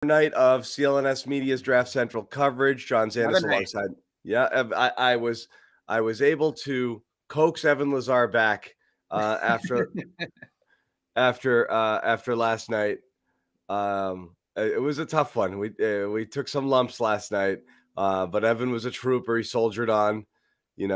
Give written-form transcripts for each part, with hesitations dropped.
night of CLNS Media's Draft Central coverage. John Another Zannis night. alongside. Yeah, I was able to coax Evan Lazar back after last night. It was a tough one. We took some lumps last night, but Evan was a trooper. He soldiered on. He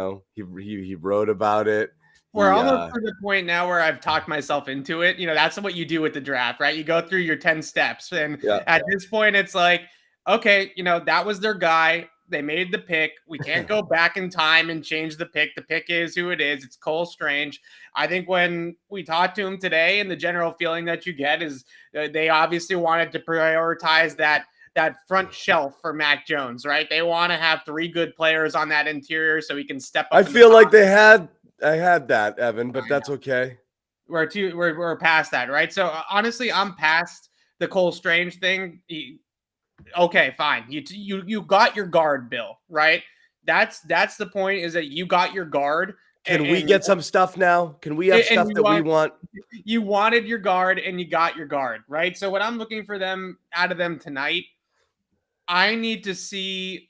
wrote about it. We're He almost to the point now where I've talked myself into it. That's what you do with the draft, right? You go through your 10 steps. And Yeah. at this point, it's like, okay, that was their guy. They made the pick. We can't go back in time and change the pick. The pick is who it is. It's Cole Strange. I think when we talked to him today, and the general feeling that you get is they obviously wanted to prioritize that front shelf for Mac Jones, right? They want to have 3 good players on that interior so he can step up. I feel like I had that, Evan, but that's okay. We're past that, right? So honestly, I'm past the Cole Strange thing. Okay, fine. You got your guard, Bill, right? That's the point, is that you got your guard. Can we get some stuff now? Can we have stuff that we want? You wanted your guard and you got your guard, right? So what I'm looking for out of them tonight, I need to see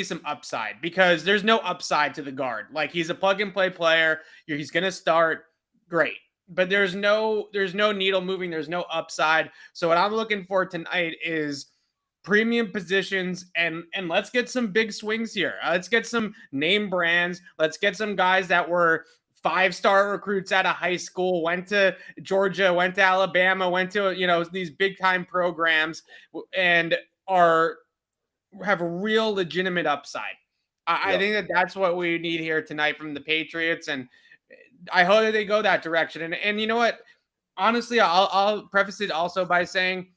some upside, because there's no upside to the guard. Like, he's a plug and play player. He's going to start great, but there's no needle moving. There's no upside. So what I'm looking for tonight is premium positions, and let's get some big swings here. Let's get some name brands. Let's get some guys that were 5-star recruits out of high school, went to Georgia, went to Alabama, went to, these big time programs, and have a real legitimate upside. I think that's what we need here tonight from the Patriots, and I hope that they go that direction. And you know what? Honestly, I'll preface it also by saying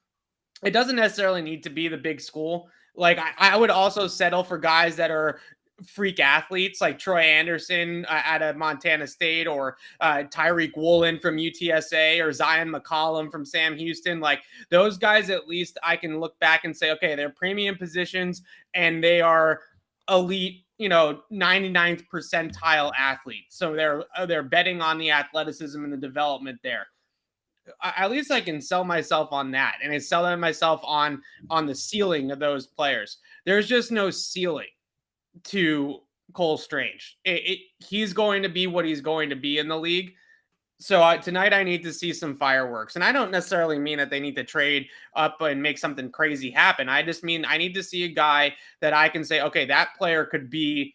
it doesn't necessarily need to be the big school. Like, I would also settle for guys that are freak athletes, like Troy Anderson out of Montana State, or Tyreek Woolen from UTSA, or Zion McCollum from Sam Houston. Like, those guys, at least I can look back and say, okay, they're premium positions and they are elite, 99th percentile athletes. So they're betting on the athleticism and the development there. At least I can sell myself on that, and I sell myself on the ceiling of those players. There's just no ceiling to Cole Strange. He's going to be what he's going to be in the league. So tonight I need to see some fireworks. And I don't necessarily mean that they need to trade up and make something crazy happen. I just mean I need to see a guy that I can say, okay, that player could be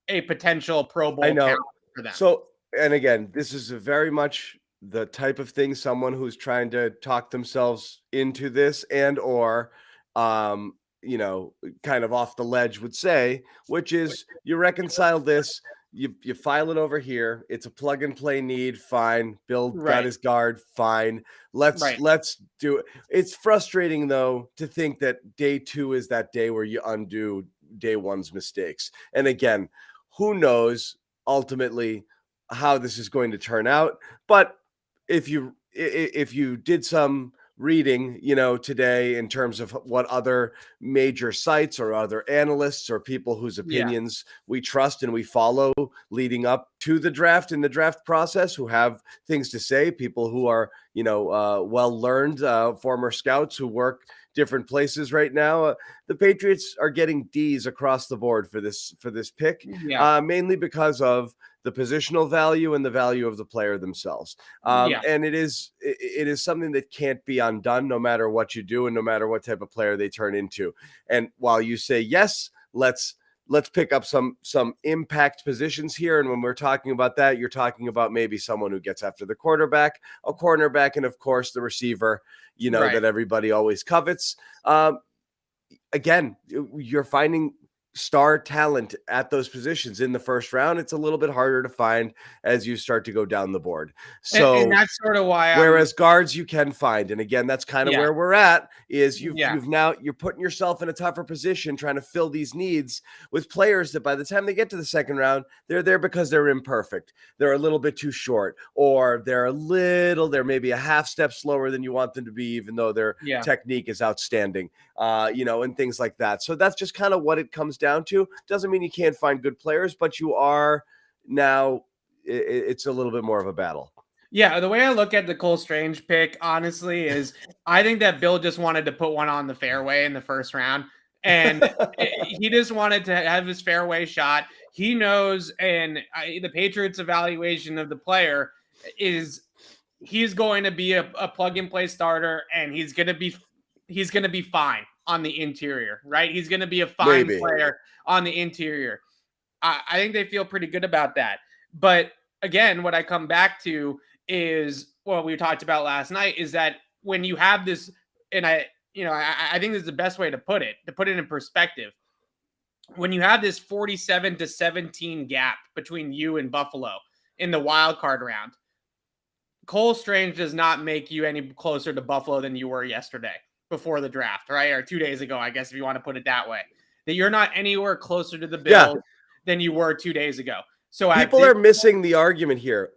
a potential Pro Bowl talent for them. So, and again, this is very much the type of thing someone who's trying to talk themselves into this and or kind of off the ledge would say, which is you reconcile this, you file it over here. It's a plug and play need. Fine. Bill got his guard. Fine. Let's do it. It's frustrating, though, to think that day 2 is that day where you undo day 1's mistakes. And again, who knows ultimately how this is going to turn out. But if you did some reading, today in terms of what other major sites or other analysts or people whose opinions we trust and we follow leading up to the draft in the draft process, who have things to say, people who are, well-learned, former scouts who work different places right now, the Patriots are getting D's across the board for this pick, mainly because of the positional value and the value of the player themselves. And it is something that can't be undone no matter what you do and no matter what type of player they turn into. And while you say, yes, let's pick up some impact positions here. And when we're talking about that, you're talking about maybe someone who gets after the quarterback, a cornerback, and of course the receiver, that everybody always covets. Again, you're finding star talent at those positions in the first round. It's a little bit harder to find as you start to go down the board. So and that's sort of why whereas guards you can find, and again, that's kind of where we're at, is you're putting yourself in a tougher position trying to fill these needs with players that by the time they get to the second round, they're there because they're imperfect. They're a little bit too short, or they're maybe a half step slower than you want them to be, even though their technique is outstanding, and things like that. So that's just kind of what it comes down to. Doesn't mean you can't find good players, but you are now, it's a little bit more of a battle. Yeah, the way I look at the Cole Strange pick, honestly, is I think that Bill just wanted to put one on the fairway in the first round. And he just wanted to have his fairway shot. He knows, and the Patriots' evaluation of the player is he's going to be a plug and play starter, and he's going to be fine on the interior, right? He's going to be a fine Maybe. player on the interior. I think they feel pretty good about that. But again, what I come back to is what we talked about last night is that when you have this, and I think this is the best way to put it in perspective. When you have this 47-17 gap between you and Buffalo in the wild card round, Cole Strange does not make you any closer to Buffalo than you were yesterday before the draft, right? Or 2 days ago, I guess, if you want to put it that way. That you're not anywhere closer to the Bills than you were 2 days ago. So people are missing the argument here.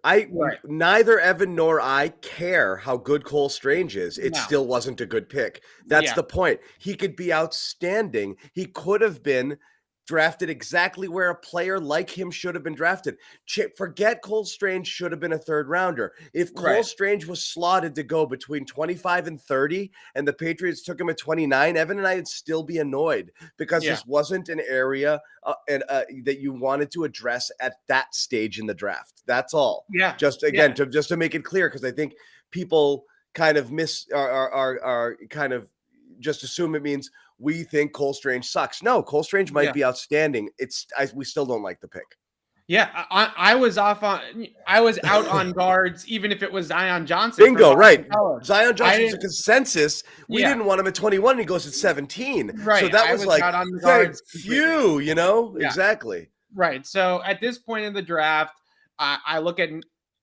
Neither Evan nor I care how good Cole Strange is. It still wasn't a good pick. That's the point. He could be outstanding. He could have been drafted exactly where a player like him should have been drafted. Forget Cole Strange should have been a third rounder. If Cole Strange was slotted to go between 25 and 30 and the Patriots took him at 29, Evan and I would still be annoyed because this wasn't an area that you wanted to address at that stage in the draft. That's all. Yeah. Just to make it clear, because I think people kind of are kind of just assume it means we think Cole Strange sucks. No, Cole Strange might be outstanding. We still don't like the pick. Yeah, I was out on guards, even if it was Zion Johnson. Bingo, right. Zion Johnson's a consensus. We didn't want him at 21, and he goes at 17. Right. So that was like, out on the guards. Phew, exactly. Right. So at this point in the draft, I look at,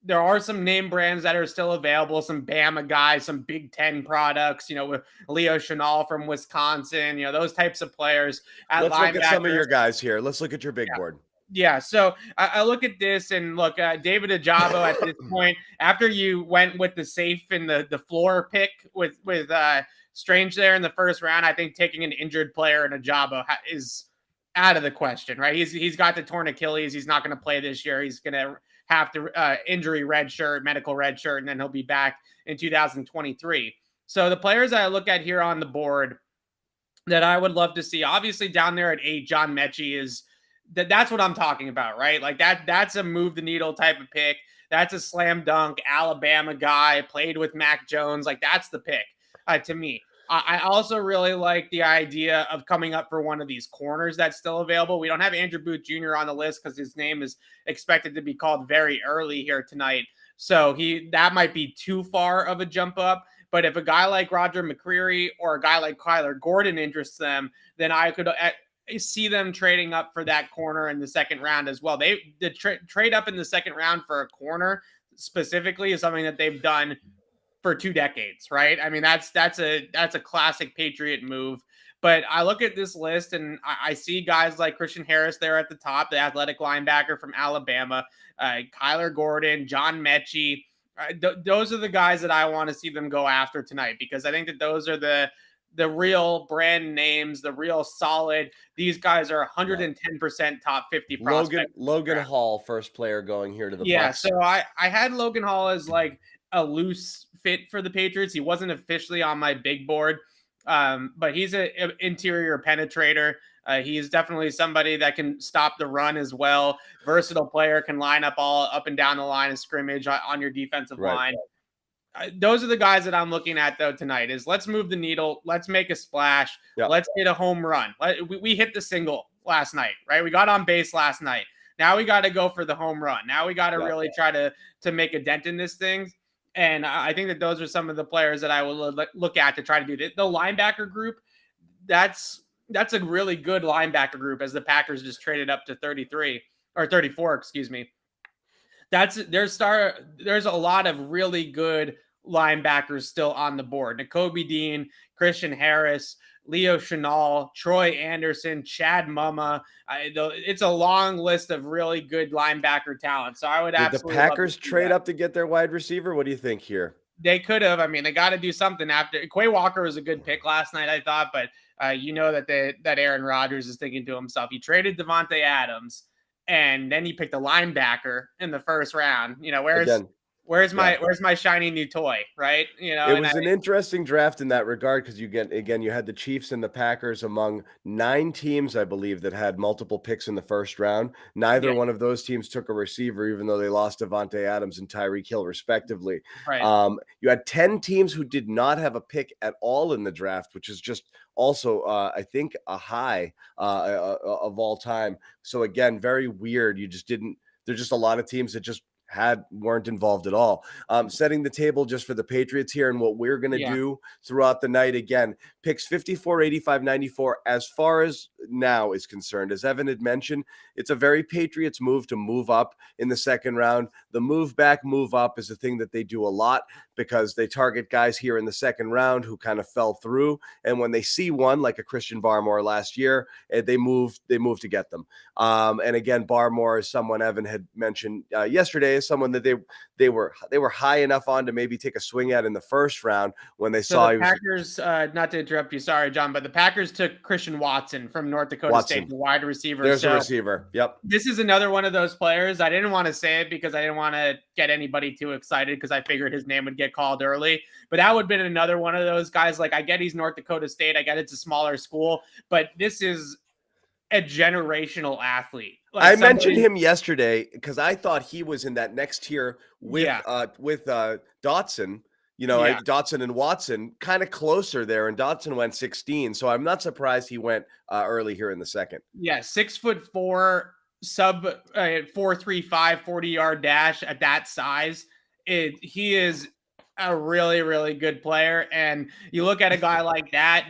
there are some name brands that are still available, some Bama guys, some Big Ten products, with Leo Chenal from Wisconsin, those types of players. Let's look at some of your guys here. Let's look at your big board. Yeah, so I look at this and look, David Ajabo at this point, after you went with the safe and the floor pick with Strange there in the first round, I think taking an injured player in Ajabo is out of the question, right? He's got the torn Achilles. He's not going to play this year. He's going to have to injury red shirt, medical red shirt, and then he'll be back in 2023. So the players that I look at here on the board that I would love to see, obviously down there at 8, John Mechie is that's what I'm talking about, right? Like that's a move the needle type of pick. That's a slam dunk Alabama guy, played with Mac Jones. Like that's the pick to me. I also really like the idea of coming up for one of these corners that's still available. We don't have Andrew Booth Jr. on the list because his name is expected to be called very early here tonight. So that might be too far of a jump up. But if a guy like Roger McCreary or a guy like Kyler Gordon interests them, then I could see them trading up for that corner in the second round as well. The trade up in the second round for a corner specifically is something that they've done for 2 decades, right? I mean, that's a classic Patriot move. But I look at this list and I see guys like Christian Harris there at the top, the athletic linebacker from Alabama, Kyler Gordon, John Mechie. Those are the guys that I want to see them go after tonight, because I think that those are the real brand names, the real solid. These guys are 110% top 50 prospects. Logan Hall, first player going here to the Bucs. So I had Logan Hall as like a loose fit for the Patriots. He wasn't officially on my big board, but he's an interior penetrator. He's definitely somebody that can stop the run as well. Versatile player, can line up all up and down the line of scrimmage on your defensive line. Those are the guys that I'm looking at, though, tonight is let's move the needle. Let's make a splash. Let's hit a home run. We hit the single last night, right? We got on base last night. Now we got to go for the home run. Now we got to really try to make a dent in this thing. And I think that those are some of the players that I will look at to try to do that. The linebacker group, that's a really good linebacker group, as the Packers just traded up to 33 or 34, excuse me. There's a lot of really good linebackers still on the board. Nakobe Dean, Christian Harris, Leo Chenal, Troy Anderson, Chad Mumma. It's a long list of really good linebacker talent. So I would absolutely. Did the Packers trade up to get their wide receiver? What do you think here? They could have. I mean, they got to do something after. Quay Walker was a good pick last night, I thought, but that Aaron Rodgers is thinking to himself, he traded Devontae Adams, and then he picked a linebacker in the first round. Where's my shiny new toy, right? It was an interesting draft in that regard because you had the Chiefs and the Packers among 9 teams, I believe, that had multiple picks in the first round. Neither one of those teams took a receiver, even though they lost Devontae Adams and Tyreek Hill, respectively. Right. You had 10 teams who did not have a pick at all in the draft, which is just also, I think, a high of all time. So again, very weird. There's just a lot of teams that just weren't involved at all. Setting the table just for the Patriots here and what we're going to do throughout the night. Again, picks 54, 85, 94. As far as now is concerned, as Evan had mentioned, it's a very Patriots move to move up in the second round. The move back, move up is a thing that they do a lot because they target guys here in the second round who kind of fell through. And when they see one, like a Christian Barmore last year, they move to get them. And again, Barmore is someone Evan had mentioned yesterday, is someone that they were high enough on to maybe take a swing at in the first round when they saw the Packers. Not to interrupt you, sorry, John, but the Packers took Christian Watson from North Dakota State, the wide receiver. There's a receiver. Yep. This is another one of those players. I didn't want to say it because I didn't want to get anybody too excited because I figured his name would get called early. But that would have been another one of those guys. Like, I get he's North Dakota State. I get it's a smaller school, but this is a generational athlete. Like I mentioned him yesterday because I thought he was in that next tier with Dotson. Dotson and Watson kind of closer there, and Dotson went 16. So I'm not surprised he went early here in the second. Yeah, 6'4", sub 4.35, 40-yard dash at that size. He is a really, really good player. And you look at a guy like that,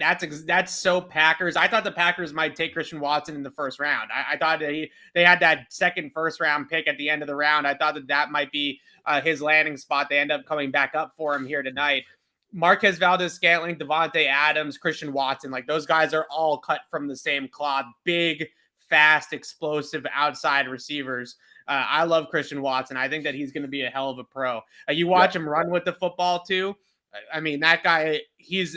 that's so Packers. I thought the Packers might take Christian Watson in the first round. I thought that they had that second first round pick at the end of the round. I thought that might be his landing spot. They end up coming back up for him here tonight. Marquez Valdes-Scantling, Devontae Adams, Christian Watson, like those guys are all cut from the same cloth. Big, fast, explosive outside receivers. I love Christian Watson. I think that he's going to be a hell of a pro. You watch him run with the football too. I mean, that guy, he's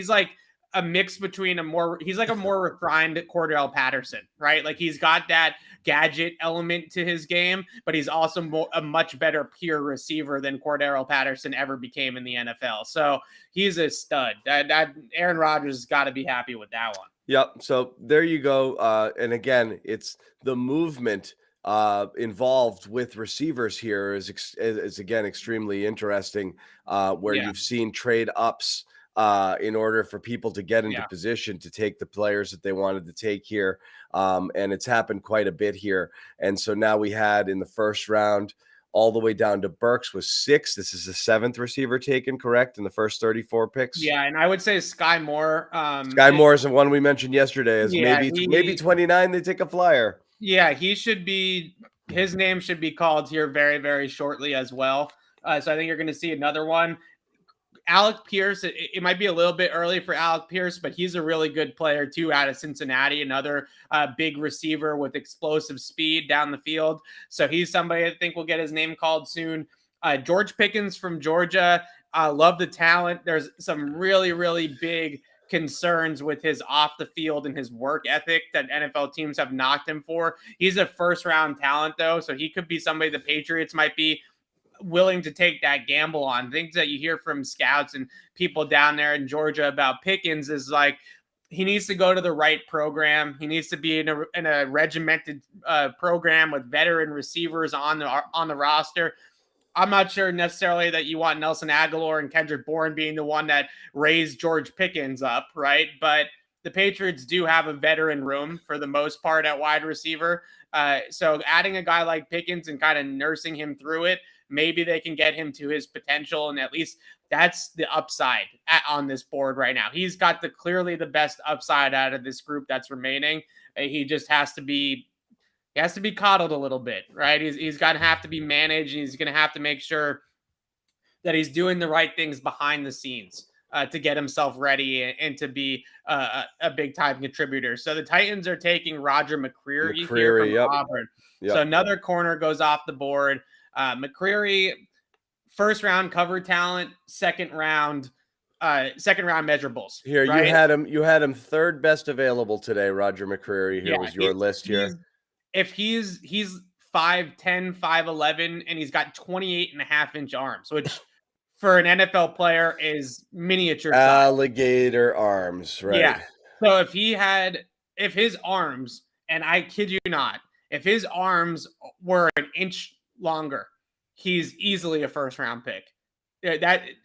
like a mix between he's like a more refined Cordell Patterson, right? Like he's got that gadget element to his game, but he's also a much better pure receiver than Cordell Patterson ever became in the NFL. So he's a stud. That Aaron Rodgers has got to be happy with that one. Yep. So there you go. And again, it's the movement involved with receivers here is again extremely interesting, where you've seen trade ups in order for people to get into position to take the players that they wanted to take here. And it's happened quite a bit here. And so now we had in the first round all the way down to Burks was 6. This is the 7th receiver taken, correct, in the first 34 picks? Yeah, and I would say Sky Moore. Sky Moore is the one we mentioned yesterday. Is maybe 29. They take a flyer. Yeah, his name should be called here very, very shortly as well. So I think you're going to see another one. Alec Pierce, it might be a little bit early for Alec Pierce, but he's a really good player too out of Cincinnati, another big receiver with explosive speed down the field. So he's somebody I think will get his name called soon. George Pickens from Georgia, love the talent. There's some really, really big concerns with his off the field and his work ethic that NFL teams have knocked him for. He's a first round talent though, so he could be somebody the Patriots might be willing to take that gamble on. Things that you hear from scouts and people down there in Georgia about Pickens is like he needs to go to the right program. He needs to be in a regimented program with veteran receivers on the roster. I'm not sure necessarily that you want Nelson Aguilar and Kendrick Bourne being the one that raised George Pickens up, right? But the Patriots do have a veteran room for the most part at wide receiver. So adding a guy like Pickens and kind of nursing him through it, maybe they can get him to his potential. And at least that's the upside on this board right now. He's got clearly the best upside out of this group that's remaining. He just has to be coddled a little bit, right? He's got to have to be managed. And he's going to have to make sure that he's doing the right things behind the scenes to get himself ready and to be a big-time contributor. So the Titans are taking Roger McCreary here from Auburn. Yep. So another corner goes off the board. McCreary, first round cover talent, second round measurables. Here, right? you had him third best available today, Roger McCreary. Here was your list here. If he's 5'10", 5'11", and he's got 28.5-inch arms, which for an NFL player is miniature size. Alligator arms, right? Yeah. So if his arms, and I kid you not, if his arms were an inch longer, he's easily a first-round pick.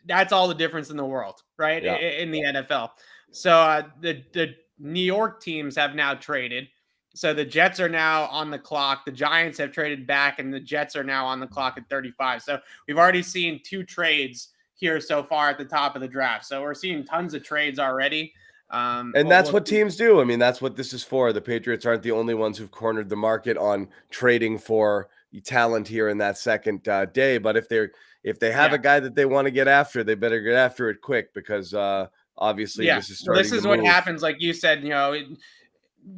That's all the difference in the world, right? Yeah. In the NFL. So the New York teams have now traded. So the Jets are now on the clock. The Giants have traded back, and the Jets are now on the clock at 35. So we've already seen 2 trades here so far at the top of the draft. So we're seeing tons of trades already. And that's what teams do. I mean, that's what this is for. The Patriots aren't the only ones who've cornered the market on trading for talent here in that second day. But if they have a guy that they want to get after, they better get after it quick, because obviously this is starting. This is what happens. Like you said,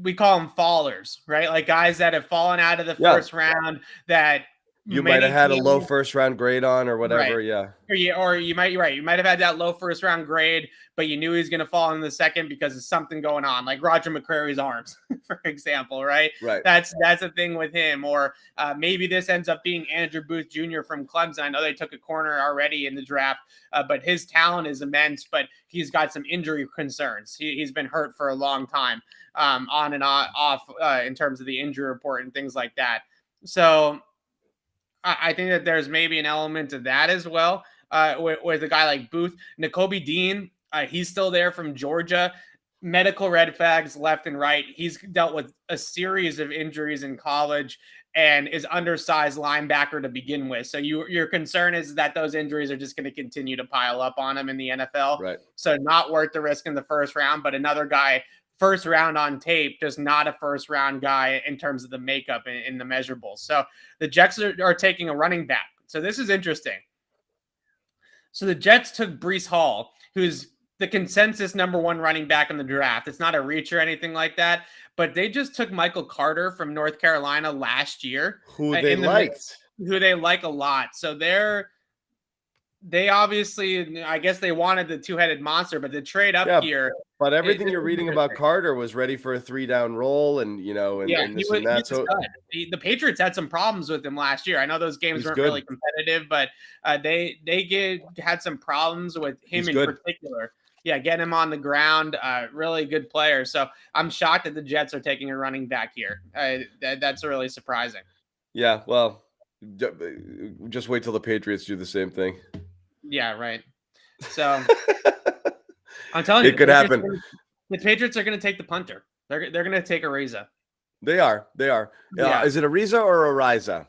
we call them fallers, right? Like guys that have fallen out of the first round that you might have had a low first round grade on or whatever. Right. Yeah. Or you might have had that low first round grade, but you knew he was going to fall in the second because of something going on, like Roger McCreary's arms, for example, right? Right. That's a thing with him. Or maybe this ends up being Andrew Booth Jr. from Clemson. I know they took a corner already in the draft, but his talent is immense, but he's got some injury concerns. He's been hurt for a long time, on and off in terms of the injury report and things like that. So I think that there's maybe an element of that as well with a guy like Booth. Nakobe Dean, he's still there from Georgia. Medical red flags left and right. He's dealt with a series of injuries in college and is undersized linebacker to begin with. So your concern is that those injuries are just going to continue to pile up on him in the NFL. Right. So not worth the risk in the first round, but another guy first round on tape, just not a first round guy in terms of the makeup in the measurables. So the Jets are taking a running back. So this is interesting. So the Jets took Breece Hall, who's the consensus number 1 running back in the draft. It's not a reach or anything like that, but they just took Michael Carter from North Carolina last year. Who they like a lot. So they obviously, I guess they wanted the 2-headed monster, but the trade up here. But everything you're reading about Carter was ready for a 3-down roll, and and this and that. So the Patriots had some problems with him last year. I know those games weren't really competitive, but they had some problems with him in particular. Yeah, getting him on the ground, really good player. So I'm shocked that the Jets are taking a running back here. That's really surprising. Yeah, well, just wait till the Patriots do the same thing. Yeah, right. So I'm telling you, it could happen. The Patriots are going to take the punter. They're going to take Ariza. They are. Yeah. Is it Ariza or Ariza?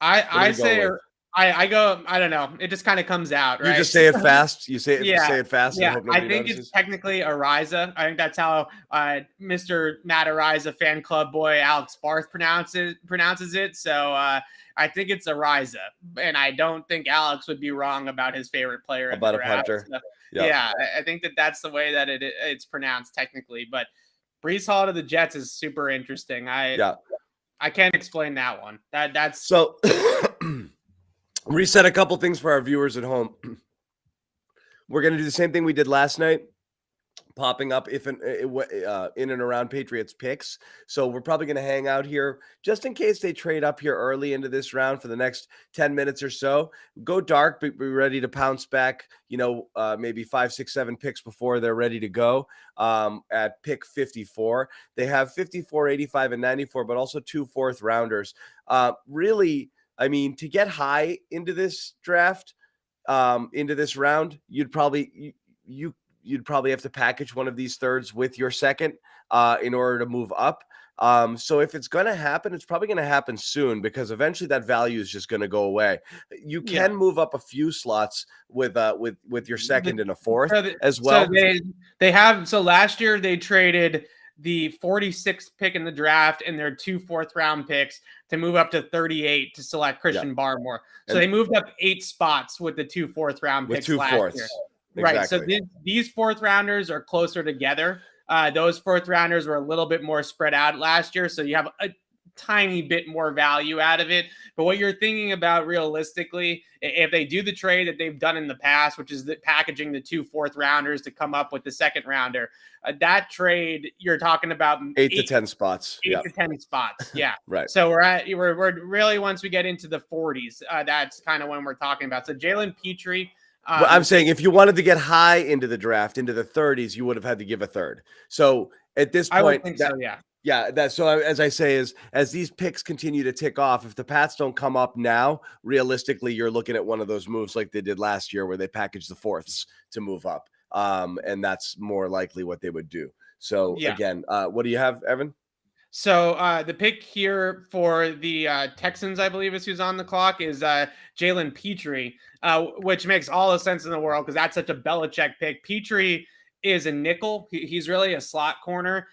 I say I go. I don't know. It just kind of comes out. Right? You just say it fast. You say it. Yeah. Say it fast. Yeah. I think it's technically Ariza. I think that's how Mr. Matt Ariza fan club boy Alex Barth pronounces it. So I think it's Ariza, and I don't think Alex would be wrong about his favorite player about a punter. So, yeah, I think that's the way that it's pronounced technically. But Breece Hall to the Jets is super interesting. I can't explain that one. That's so. Reset a couple things for our viewers at home. We're going to do the same thing we did last night, popping up in and around Patriots picks. So we're probably going to hang out here just in case they trade up here early into this round for the next 10 minutes or so. Go dark, but be ready to pounce back, maybe 5, 6, 7 picks before they're ready to go at pick 54. They have 54, 85, and 94, but also 2 fourth rounders. Really, I mean, to get high into this draft, into this round, you'd probably have to package one of these thirds with your second in order to move up. So if it's going to happen, it's probably going to happen soon, because eventually that value is just going to go away. You can move up a few slots with your second and a fourth as well. So last year they traded the 46th pick in the draft and their 2 fourth-round picks to move up to 38 to select Christian Barmore. So they moved up 8 spots with the 2 fourth-round picks last year. Exactly. Right. So these fourth-rounders are closer together. Those fourth-rounders were a little bit more spread out last year. So you have tiny bit more value out of it. But what you're thinking about realistically, if they do the trade that they've done in the past, which is packaging the 2 4th-rounders to come up with the 2nd-rounder, that trade, you're talking about 8 to 10 spots. 8 to 10 spots. Yeah. Right. So we're really, once we get into the 40s, that's kind of when we're talking about. So Jalen Petrie. Well, I'm saying if you wanted to get high into the draft, into the 30s, you would have had to give a third. So at this point, I would think so, yeah. Yeah, that's so. As I say, as these picks continue to tick off, if the Pats don't come up now, realistically, you're looking at one of those moves like they did last year, where they packaged the 4ths to move up, and that's more likely what they would do. So again, what do you have, Evan? So the pick here for the Texans, I believe, is who's on the clock, is Jalen Petrie, which makes all the sense in the world because that's such a Belichick pick. Petrie is a nickel. He's really a slot corner.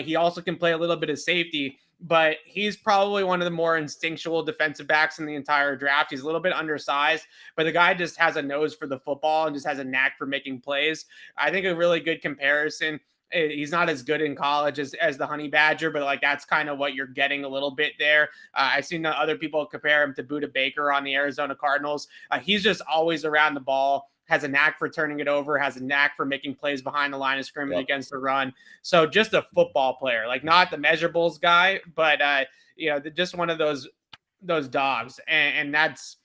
He also can play a little bit of safety, but he's probably one of the more instinctual defensive backs in the entire draft. He's a little bit undersized, but the guy just has a nose for the football and just has a knack for making plays. I think a really good comparison. He's not as good in college as the Honey Badger, but like that's kind of what you're getting a little bit there. I've seen other people compare him to Budda Baker on the Arizona Cardinals. He's just always around the ball, has a knack for turning it over, has a knack for making plays behind the line of scrimmage against the run. So just a football player, like not the measurables guy, but just one of those dogs. And that's,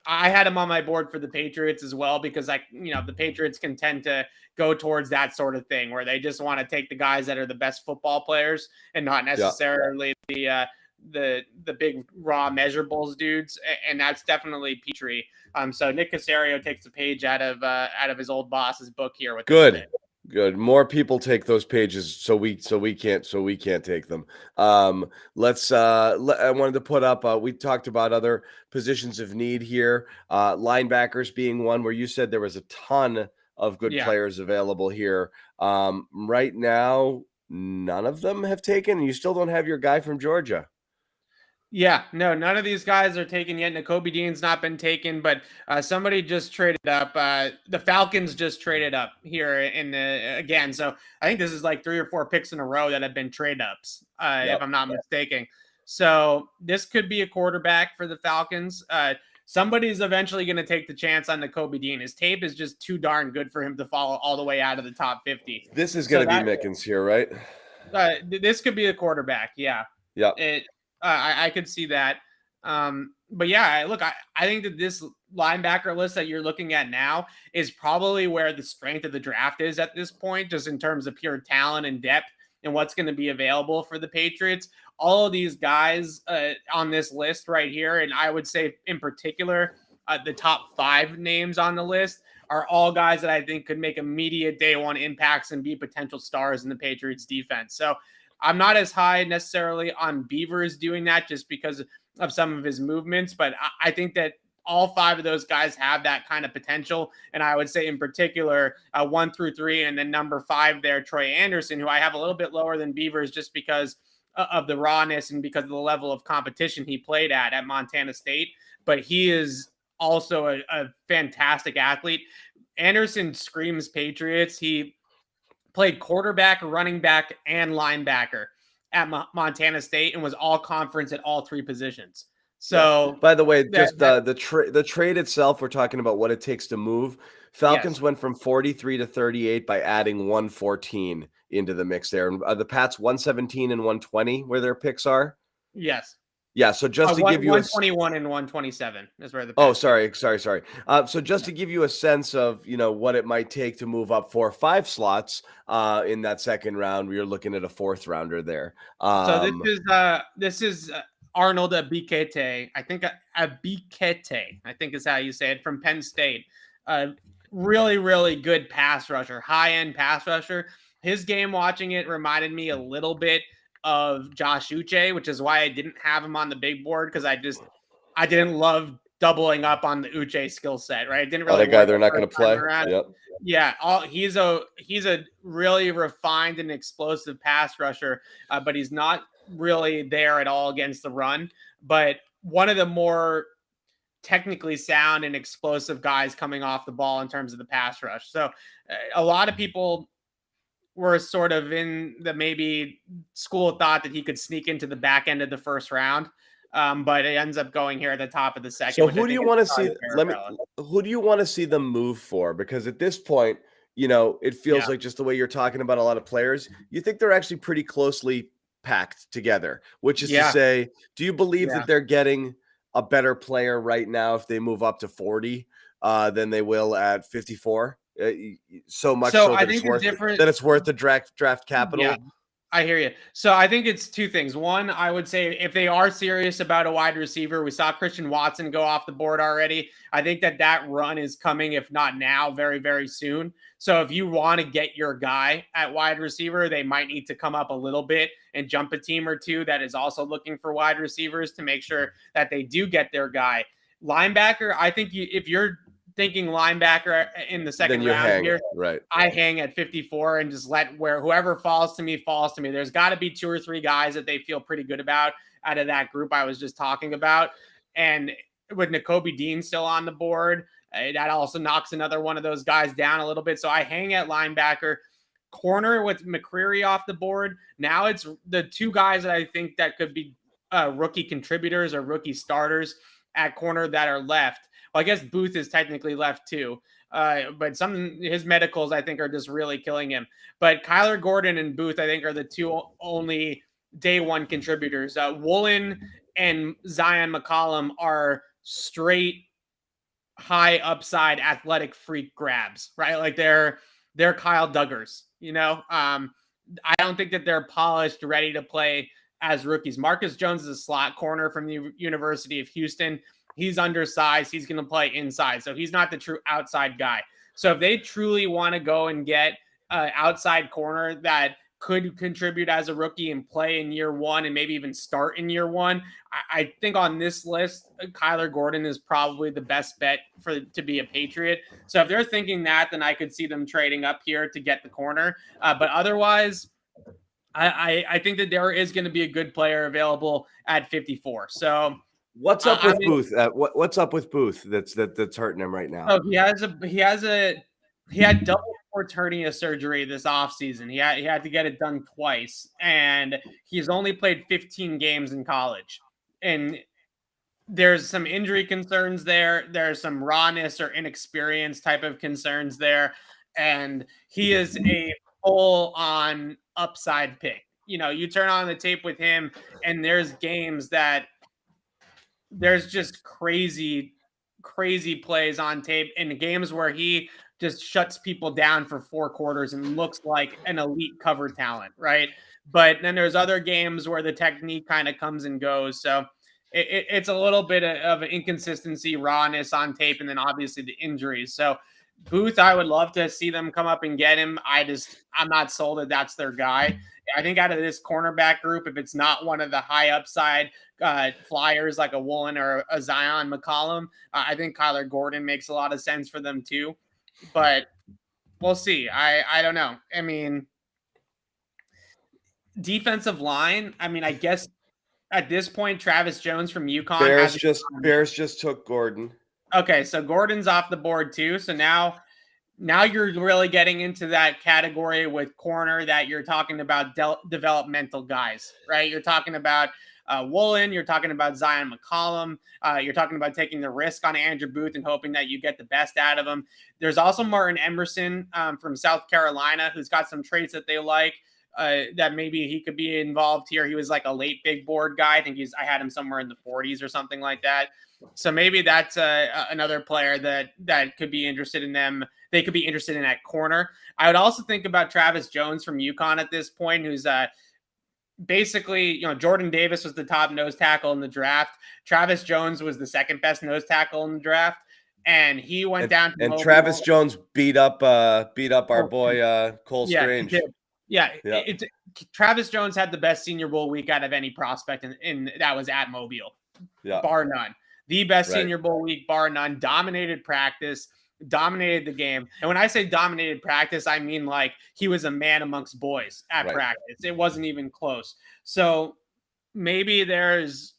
I had him on my board for the Patriots as well, because the Patriots can tend to go towards that sort of thing where they just want to take the guys that are the best football players and not necessarily the big raw measurables dudes. And that's definitely Petrie. So Nick Caserio takes a page out of his old boss's book here with Good. More people take those pages, so we can't take them. I wanted to put up. We talked about other positions of need here. Linebackers being one where you said there was a ton of good players available here. Right now, none of them have taken. You still don't have your guy from Georgia. Yeah, no, none of these guys are taken yet. Nakobe Dean's not been taken, but somebody just traded up. The Falcons just traded up here again. So I think this is like 3 or 4 picks in a row that have been trade ups, if I'm not mistaken. So this could be a quarterback for the Falcons. Somebody's eventually going to take the chance on Nakobe Dean. His tape is just too darn good for him to follow all the way out of the top 50. This is going to be Mickens here, right? This could be a quarterback. Yeah. Yeah. I could see that. But yeah, look, I think that this linebacker list that you're looking at now is probably where the strength of the draft is at this point, just in terms of pure talent and depth and what's going to be available for the Patriots. All of these guys on this list right here, and I would say in particular, the top 5 names on the list are all guys that I think could make immediate day one impacts and be potential stars in the Patriots defense. So I'm not as high necessarily on Beavers doing that just because of some of his movements, but I think that all 5 of those guys have that kind of potential. And I would say in particular, 1 through 3, and then number 5 there, Troy Anderson, who I have a little bit lower than Beavers just because of the rawness and because of the level of competition he played at Montana State. But he is also a fantastic athlete. Anderson screams Patriots. He played quarterback, running back, and linebacker at Montana State and was all conference at all 3 positions. So, by the way, the trade itself, we're talking about what it takes to move. Falcons went from 43 to 38 by adding 114 into the mix there. And the Pats 117 and 120 where their picks are. Yes. Yeah, so just to give you 121 and 127 is where the sorry. So just to give you a sense of what it might take to move up 4 or 5 slots in that second round, we are looking at a 4th rounder there. So this is Arnold Abikete. I think Abikete, I think is how you say it, from Penn State. Really, really good pass rusher, high-end pass rusher. His game watching it reminded me a little bit of Josh Uche, which is why I didn't have him on the big board, because I didn't love doubling up on the Uche skill set, right? It didn't really. The guy they're not going to play. Yep. Yeah, he's a really refined and explosive pass rusher, but he's not really there at all against the run. But one of the more technically sound and explosive guys coming off the ball in terms of the pass rush. So a lot of people were sort of in the maybe school of thought that he could sneak into the back end of the first round. But it ends up going here at the top of the second. So Which who do you want to see? Who do you want to see them move for? Because at this point, it feels like just the way you're talking about a lot of players, you think they're actually pretty closely packed together, which is to say, do you believe that they're getting a better player right now if they move up to 40 than they will at 54? So much so that it's worth the draft capital. Yeah. I hear you. So I think it's two things. One, I would say if they are serious about a wide receiver, we saw Christian Watson go off the board already. I think that run is coming, if not now, very, very soon. So if you want to get your guy at wide receiver, they might need to come up a little bit and jump a team or two that is also looking for wide receivers to make sure that they do get their guy. Linebacker, I think if you're thinking linebacker in the second round here, right? I hang at 54 and just let whoever falls to me. There's got to be 2 or 3 guys that they feel pretty good about out of that group I was just talking about. And with Nakobe Dean still on the board, that also knocks another one of those guys down a little bit. So I hang at linebacker. Corner with McCreary off the board. Now it's the 2 guys that I think that could be rookie contributors or rookie starters at corner that are left. Well, I guess Booth is technically left too. But his medicals, I think, are just really killing him. But Kyler Gordon and Booth, I think, are the 2 only day one contributors. Woolen and Zion McCollum are straight high upside athletic freak grabs, right? Like they're Kyle Duggars, I don't think that they're polished, ready to play as rookies. Marcus Jones is a slot corner from the University of Houston. He's undersized. He's going to play inside. So he's not the true outside guy. So if they truly want to go and get an outside corner that could contribute as a rookie and play in year 1 and maybe even start in year 1, I think on this list, Kyler Gordon is probably the best bet to be a Patriot. So if they're thinking that, then I could see them trading up here to get the corner. But otherwise, I think that there is going to be a good player available at 54. So what's up with Booth? What's up with Booth? That's hurting him right now. Oh, he had double hernia surgery this offseason. He had to get it done twice, and he's only played 15 games in college. And there's some injury concerns there. There's some rawness or inexperience type of concerns there, and he is a full-on upside pick. You turn on the tape with him, and there's games that there's just crazy plays on tape in games where he just shuts people down for 4 quarters and looks like an elite cover talent, right? But then there's other games where the technique kind of comes and goes. So it's a little bit of an inconsistency, rawness on tape, and then obviously the injuries. So Booth, I would love to see them come up and get him. I'm not sold that that's their guy. I think out of this cornerback group, if it's not one of the high upside flyers like a Woolen or a Zion McCollum, I think Kyler Gordon makes a lot of sense for them too. But we'll see. I don't know. I mean, defensive line, I guess at this point, Travis Jones from UConn. Bears just took Gordon. Okay, so Gordon's off the board too. So now you're really getting into that category with corner that you're talking about developmental guys, right? You're talking about Woolen, you're talking about Zion McCollum, you're talking about taking the risk on Andrew Booth and hoping that you get the best out of him. There's also Martin Emerson from South Carolina who's got some traits that they like. That maybe he could be involved here. He was like a late big board guy. I think I had him somewhere in the 40s or something like that. So maybe that's another player that could be interested in them. They could be interested in that corner. I would also think about Travis Jones from UConn at this point, who's basically, Jordan Davis was the top nose tackle in the draft. Travis Jones was the second best nose tackle in the draft. And he went down to Mobile. Travis Jones beat up our boy Cole Strange. Yeah. Travis Jones had the best Senior Bowl week out of any prospect, and that was at Mobile, bar none. The best Senior Bowl week, bar none. Dominated practice, dominated the game. And when I say dominated practice, I mean like he was a man amongst boys at practice. It wasn't even close. So maybe there's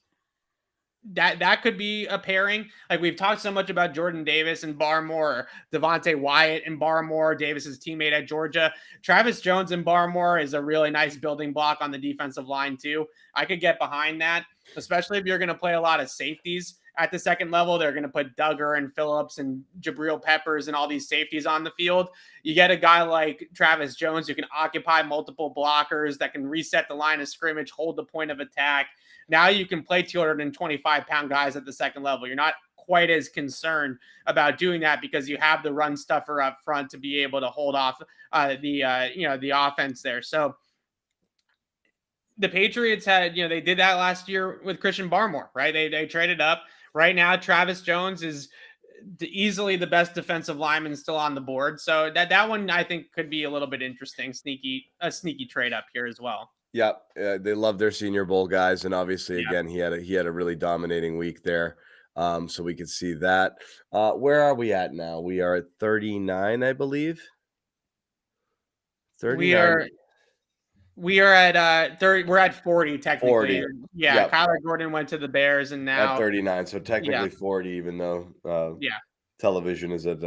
that could be a pairing. Like we've talked so much about Jordan Davis and Barmore, or Devontae Wyatt and Barmore, Davis's teammate at Georgia. Travis Jones and Barmore is a really nice building block on the defensive line too. I could get behind that, especially if you're going to play a lot of safeties at the second level. They're going to put Duggar and Phillips and Jabril Peppers and all these safeties on the field. You get a guy like Travis Jones who can occupy multiple blockers, that can reset the line of scrimmage, hold the point of attack. Now you can play 225-pound guys at the second level. You're not quite as concerned about doing that because you have the run stuffer up front to be able to hold off the offense there. So the Patriots had, they did that last year with Christian Barmore, right? They traded up. Right now, Travis Jones is easily the best defensive lineman still on the board. So that one I think could be a little bit interesting, a sneaky trade up here as well. Yeah, they love their Senior Bowl guys, and obviously, again, he had a really dominating week there, so we could see that. Where are we at now? We are at 39, I believe. 39. We are at 30. We're at 40 technically. 40. Yeah, yep. Kyler Gordon went to the Bears, and now at 39. So technically 40, even though television is at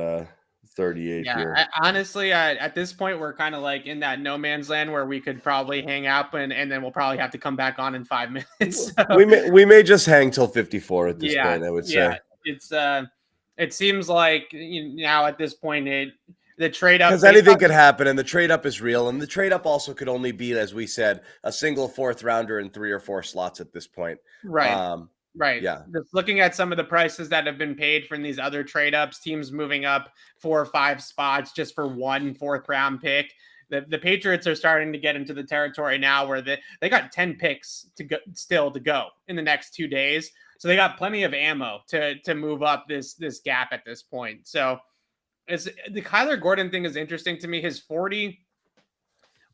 38 here. Honestly, at this point, we're kind of like in that no man's land where we could probably hang out, and then we'll probably have to come back on in 5 minutes. So. We may just hang till 54 at this point, I would say. Yeah, it's it seems like now at this point the trade up, because anything could happen, and the trade up is real, and the trade up also could only be, as we said, a single 4th rounder in 3 or 4 slots at this point. Right. Right. Yeah. Just looking at some of the prices that have been paid from these other trade ups, teams moving up 4 or 5 spots just for 1 4th round pick. The Patriots are starting to get into the territory now where they got 10 picks still to go in the next 2 days. So they got plenty of ammo to move up this gap at this point. So the Kyler Gordon thing is interesting to me. His 40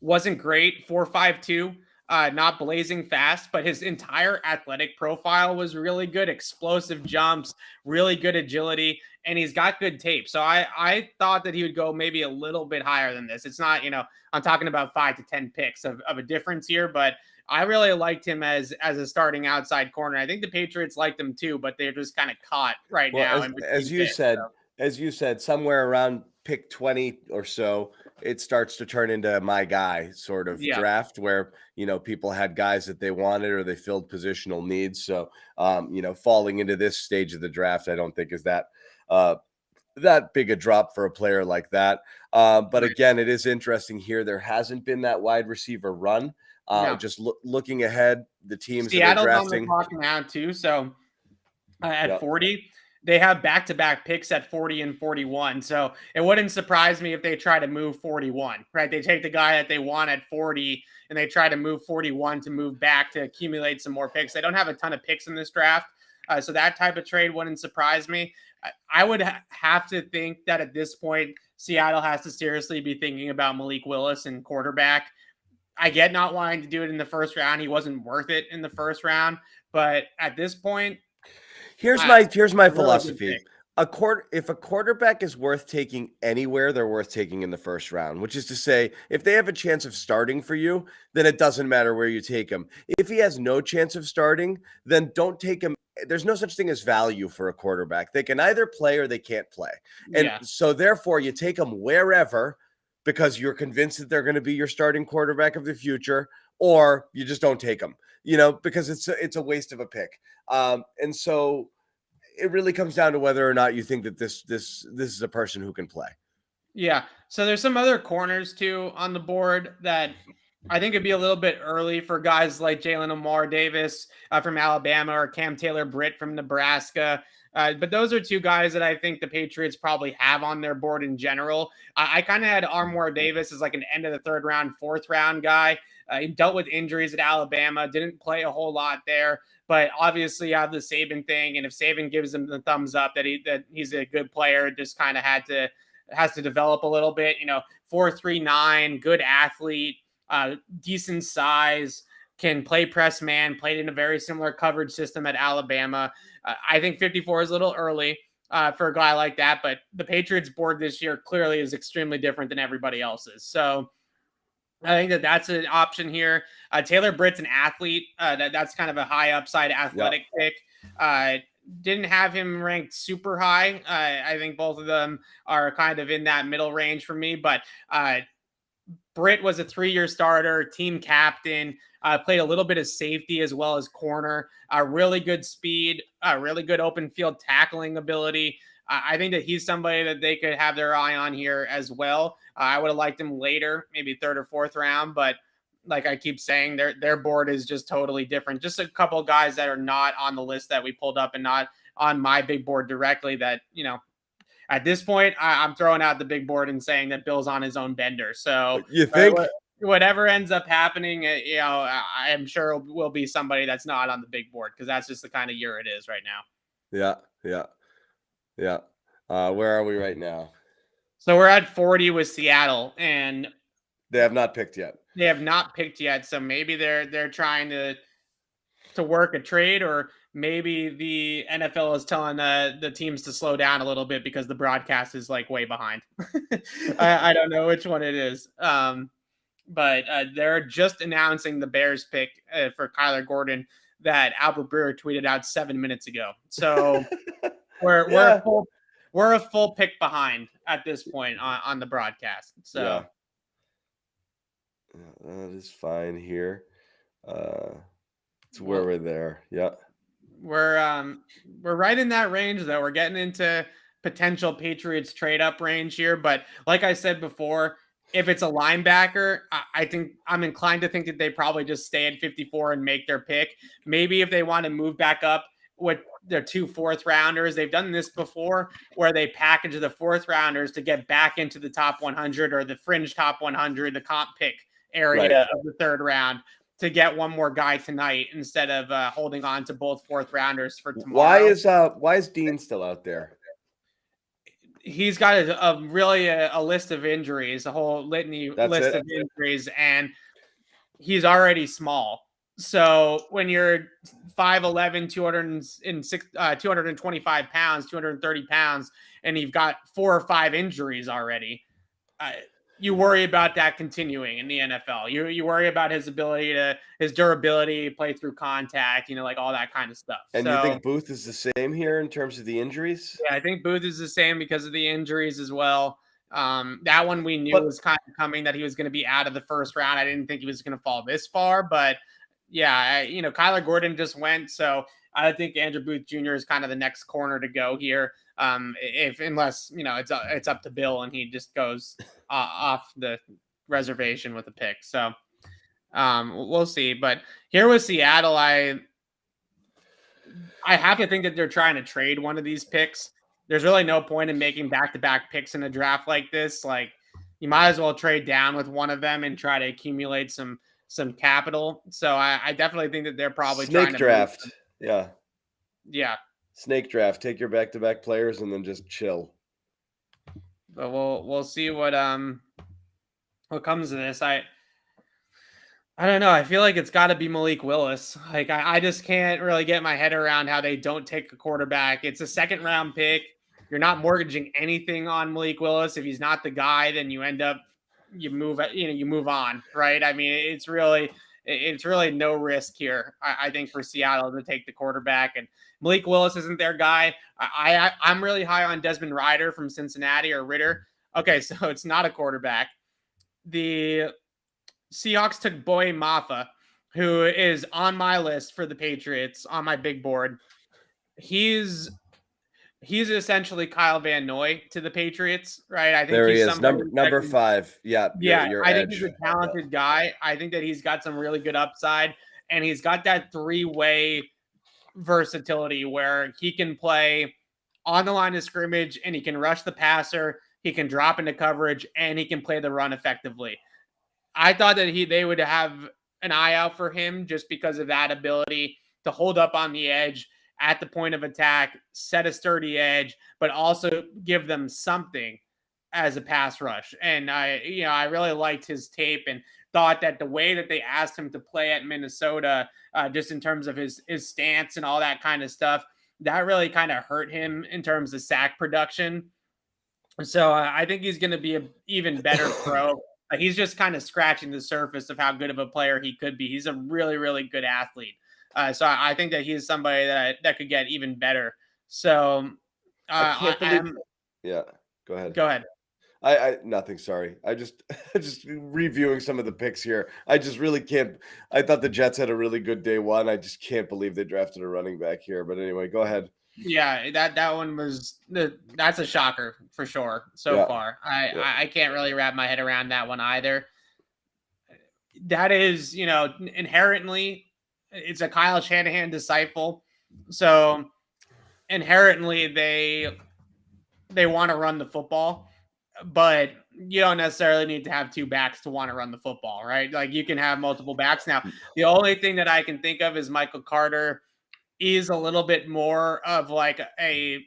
wasn't great, 4.52. Not blazing fast, but his entire athletic profile was really good. Explosive jumps, really good agility, and he's got good tape. So I thought that he would go maybe a little bit higher than this. It's not, I'm talking about 5 to 10 picks of a difference here, but I really liked him as a starting outside corner. I think the Patriots liked him too, but they're just kind of caught right now. As you said, somewhere around pick 20 or so, it starts to turn into my guy sort of draft where, people had guys that they wanted or they filled positional needs. So, falling into this stage of the draft, I don't think is that big a drop for a player like that. But again, it is interesting here. There hasn't been that wide receiver run. Just looking ahead, the teams Seattle's that are drafting on the clock now too. So at 40, they have back-to-back picks at 40 and 41. So it wouldn't surprise me if they try to move 41, right? They take the guy that they want at 40 and they try to move 41 to move back to accumulate some more picks. They don't have a ton of picks in this draft. So that type of trade wouldn't surprise me. I would have to think that at this point, Seattle has to seriously be thinking about Malik Willis and quarterback. I get not wanting to do it in the first round. He wasn't worth it in the first round. But at this point, here's my philosophy. If a quarterback is worth taking anywhere, they're worth taking in the first round, which is to say, if they have a chance of starting for you, then it doesn't matter where you take him. If he has no chance of starting, then don't take him. There's no such thing as value for a quarterback. They can either play or they can't play. And so therefore you take them wherever because you're convinced that they're going to be your starting quarterback of the future, or you just don't take them, because it's a waste of a pick. And so it really comes down to whether or not you think that this is a person who can play. Yeah. So there's some other corners too on the board that I think it'd be a little bit early for guys like Jalen Amar Davis from Alabama or Cam Taylor-Britt from Nebraska. But those are 2 guys that I think the Patriots probably have on their board in general. I kind of had Armour Davis as like an end of the 3rd round, 4th round guy. He dealt with injuries at Alabama, didn't play a whole lot there. But obviously, you have the Saban thing, and if Saban gives him the thumbs up that he's a good player, just kind of has to develop a little bit. 4.39, good athlete, decent size, can play press man, played in a very similar coverage system at Alabama. I think 54 is a little early for a guy like that, but the Patriots board this year clearly is extremely different than everybody else's. So I think that that's an option here. Taylor Britt's an athlete. That's kind of a high upside athletic pick. Didn't have him ranked super high. I think both of them are kind of in that middle range for me. But Britt was a 3-year starter, team captain, played a little bit of safety as well as corner. Really good speed, really good open field tackling ability. I think that he's somebody that they could have their eye on here as well. I would have liked him later, maybe 3rd or 4th round, but like I keep saying, their board is just totally different. Just a couple of guys that are not on the list that we pulled up and not on my big board directly that, at this point, I'm throwing out the big board and saying that Bill's on his own bender. So you think whatever ends up happening, I am sure will be somebody that's not on the big board because that's just the kind of year it is right now. Yeah. Where are we right now? So we're at 40 with Seattle, and they have not picked yet. They have not picked yet, so maybe they're trying to work a trade, or maybe the NFL is telling the teams to slow down a little bit because the broadcast is like way behind. I don't know which one it is. But they're just announcing the Bears pick for Kyler Gordon that Albert Breer tweeted out 7 minutes ago. So we're a full pick behind at this point on the broadcast. So that is fine here. It's where we're there. Yeah. We're right in that range though. We're getting into potential Patriots trade up range here, but like I said before, if it's a linebacker, I think I'm inclined to think that they probably just stay at 54 and make their pick. Maybe if they want to move back up with their 2 4th rounders, they've done this before where they package the 4th rounders to get back into the top 100 or the fringe top 100, the comp pick area of the 3rd round to get one more guy tonight instead of holding on to both 4th rounders for tomorrow. Why is Dean still out there? He's got a list of injuries, a whole litany list of injuries, and he's already small. So when you're 5'11", 225 pounds, 230 pounds, and you've got 4 or 5 injuries already, you worry about that continuing in the NFL. You worry about his durability, play through contact, like all that kind of stuff. And you think Booth is the same here in terms of the injuries? Yeah, I think Booth is the same because of the injuries as well. That one we knew was kind of coming, that he was going to be out of the 1st round. I didn't think he was going to fall this far, but yeah, Kyler Gordon just went, so I think Andrew Booth Jr. is kind of the next corner to go here. Unless it's up to Bill and he just goes off the reservation with a pick. So we'll see. But here with Seattle, I have to think that they're trying to trade one of these picks. There's really no point in making back-to-back picks in a draft like this. Like, you might as well trade down with one of them and try to accumulate some capital. So I definitely think that they're probably trying to draft. Yeah. Snake draft. Take your back-to-back players and then just chill. But we'll see what comes of this. I don't know. I feel like it's got to be Malik Willis. Like I just can't really get my head around how they don't take a quarterback. It's a 2nd round pick. You're not mortgaging anything on Malik Willis. If he's not the guy, then you move on, right? I mean, it's really no risk here. I think for Seattle to take the quarterback, and Malik Willis isn't their guy. I'm really high on Desmond Ridder from Cincinnati, or Ritter. Okay, so it's not a quarterback. The Seahawks took Boye Mafa, who is on my list for the Patriots on my big board. He's essentially Kyle Van Noy to the Patriots, right? I think there he is, number 5. Yeah. I think he's a talented guy. I think that he's got some really good upside, and he's got that 3-way versatility where he can play on the line of scrimmage and he can rush the passer, he can drop into coverage, and he can play the run effectively. I thought that they would have an eye out for him just because of that ability to hold up on the edge at the point of attack, set a sturdy edge, but also give them something as a pass rush. And I really liked his tape and thought that the way that they asked him to play at Minnesota, just in terms of his stance and all that kind of stuff, that really kind of hurt him in terms of sack production. So I think he's going to be an even better pro He's just kind of scratching the surface of how good of a player he could be. He's a really, really good athlete. So I think that he's somebody that could get even better. So I can't believe. Yeah, go ahead. Go ahead. I nothing. Sorry. I just reviewing some of the picks here. I just really can't. I thought the Jets had a really good day one. I just can't believe they drafted a running back here. But anyway, go ahead. Yeah, that one was that's a shocker for sure so far. I can't really wrap my head around that one either. That is, inherently it's a Kyle Shanahan disciple. So inherently they want to run the football, but you don't necessarily need to have two backs to want to run the football, right? Like you can have multiple backs. Now, the only thing that I can think of is Michael Carter is a little bit more of like I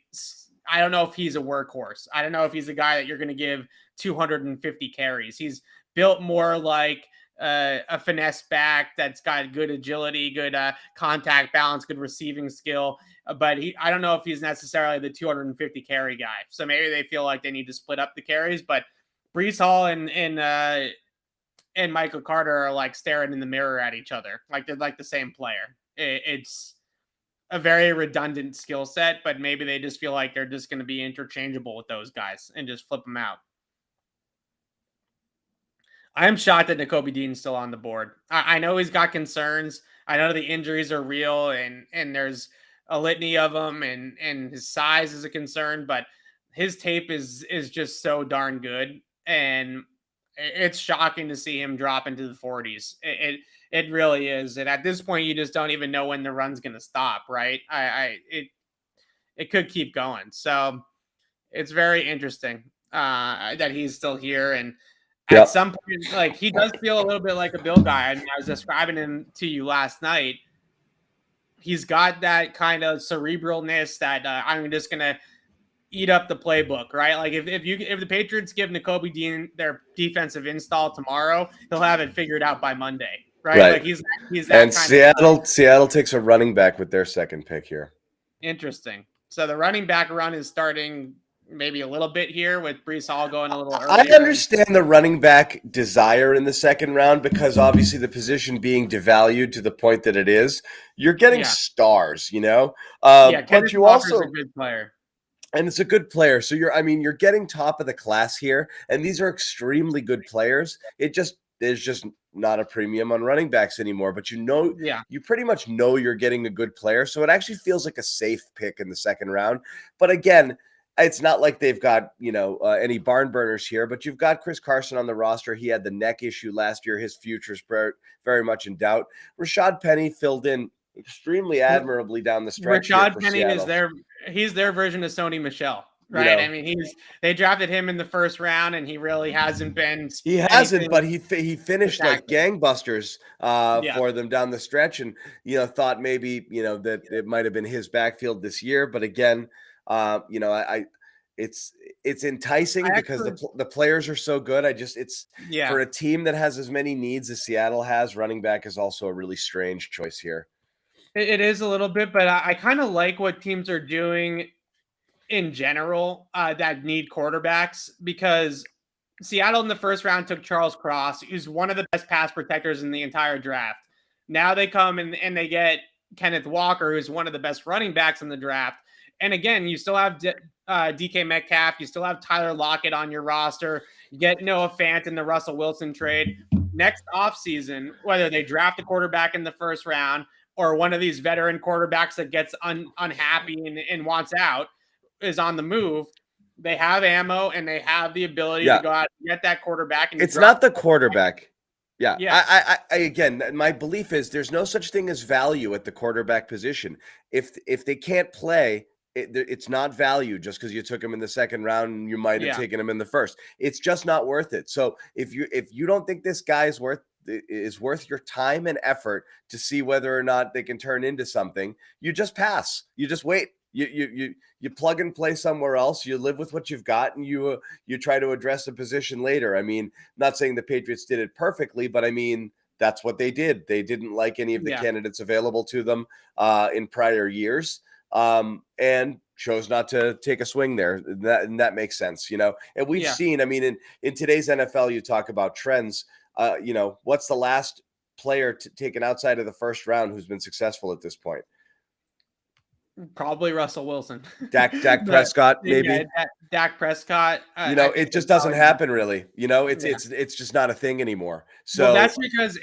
don't know if he's a workhorse. I don't know if he's a guy that you're going to give 250 carries. He's built more like a finesse back that's got good agility, good contact balance, good receiving skill. But I don't know if he's necessarily the 250 carry guy. So maybe they feel like they need to split up the carries. But Breece Hall and Michael Carter are like staring in the mirror at each other, like they're like the same player. It's a very redundant skill set, but maybe they just feel like they're just going to be interchangeable with those guys and just flip them out. I'm shocked that Nakobe Dean's still on the board. I know he's got concerns. I know the injuries are real and there's a litany of them and his size is a concern, but his tape is just so darn good. And it's shocking to see him drop into the 40s. It really is. And at this point, you just don't even know when the run's going to stop, right? It could keep going. So it's very interesting that he's still here. And at some point, like he does feel a little bit like a Bill guy. I mean, I was describing him to you last night. He's got that kind of cerebralness that I'm just going to eat up the playbook, right? Like if the Patriots give Nakobe Dean their defensive install tomorrow, he'll have it figured out by Monday, right? Like he's that and kind Seattle takes a running back with their second pick here. Interesting. So the running back run is starting maybe a little bit here with Breece Hall going a little early. I understand the running back desire in the second round because obviously the position being devalued to the point that it is, you're getting stars, but you also a good player. And it's a good player. So you're getting top of the class here. And these are extremely good players. There's just not a premium on running backs anymore, but you pretty much know you're getting a good player. So it actually feels like a safe pick in the second round. But again, it's not like they've got, any barn burners here, but you've got Chris Carson on the roster. He had the neck issue last year. His future's very much in doubt. Rashad Penny filled in extremely admirably down the stretch. Rashad Penny he's their version of Sony Michel, right? I mean, they drafted him in the first round and he really hasn't been. He hasn't, but he finished like gangbusters for them down the stretch, and thought maybe that it might have been his backfield this year, but again, it's enticing because the players are so good. For a team that has as many needs as Seattle has, running back is also a really strange choice here. It is a little bit, but I kind of like what teams are doing in general that need quarterbacks, because Seattle in the first round took Charles Cross, who's one of the best pass protectors in the entire draft. Now they come and they get Kenneth Walker, who's one of the best running backs in the draft. And again, you still have DK Metcalf. You still have Tyler Lockett on your roster. You get Noah Fant in the Russell Wilson trade. Next offseason, whether they draft a quarterback in the first round or one of these veteran quarterbacks that gets unhappy and wants out is on the move, they have ammo and they have the ability to go out and get that quarterback. And it's not the quarterback. Yeah. I again, my belief is there's no such thing as value at the quarterback position. If they can't play, it's not value just because you took him in the second round and you might have taken him in the first. It's just not worth it. So if you don't think this guy is worth your time and effort to see whether or not they can turn into something, you just pass. You just wait. You plug and play somewhere else. You live with what you've got, and you try to address the position later. I mean, not saying the Patriots did it perfectly, but I mean that's what they did. They didn't like any of the candidates available to them in prior years, and chose not to take a swing there. And that makes sense, And we've seen, I mean, in today's NFL, you talk about trends. What's the last player taken outside of the first round who's been successful at this point? Probably Russell Wilson. Dak Prescott, maybe. Yeah, Dak Prescott. It just doesn't happen really. It's just not a thing anymore. So that's because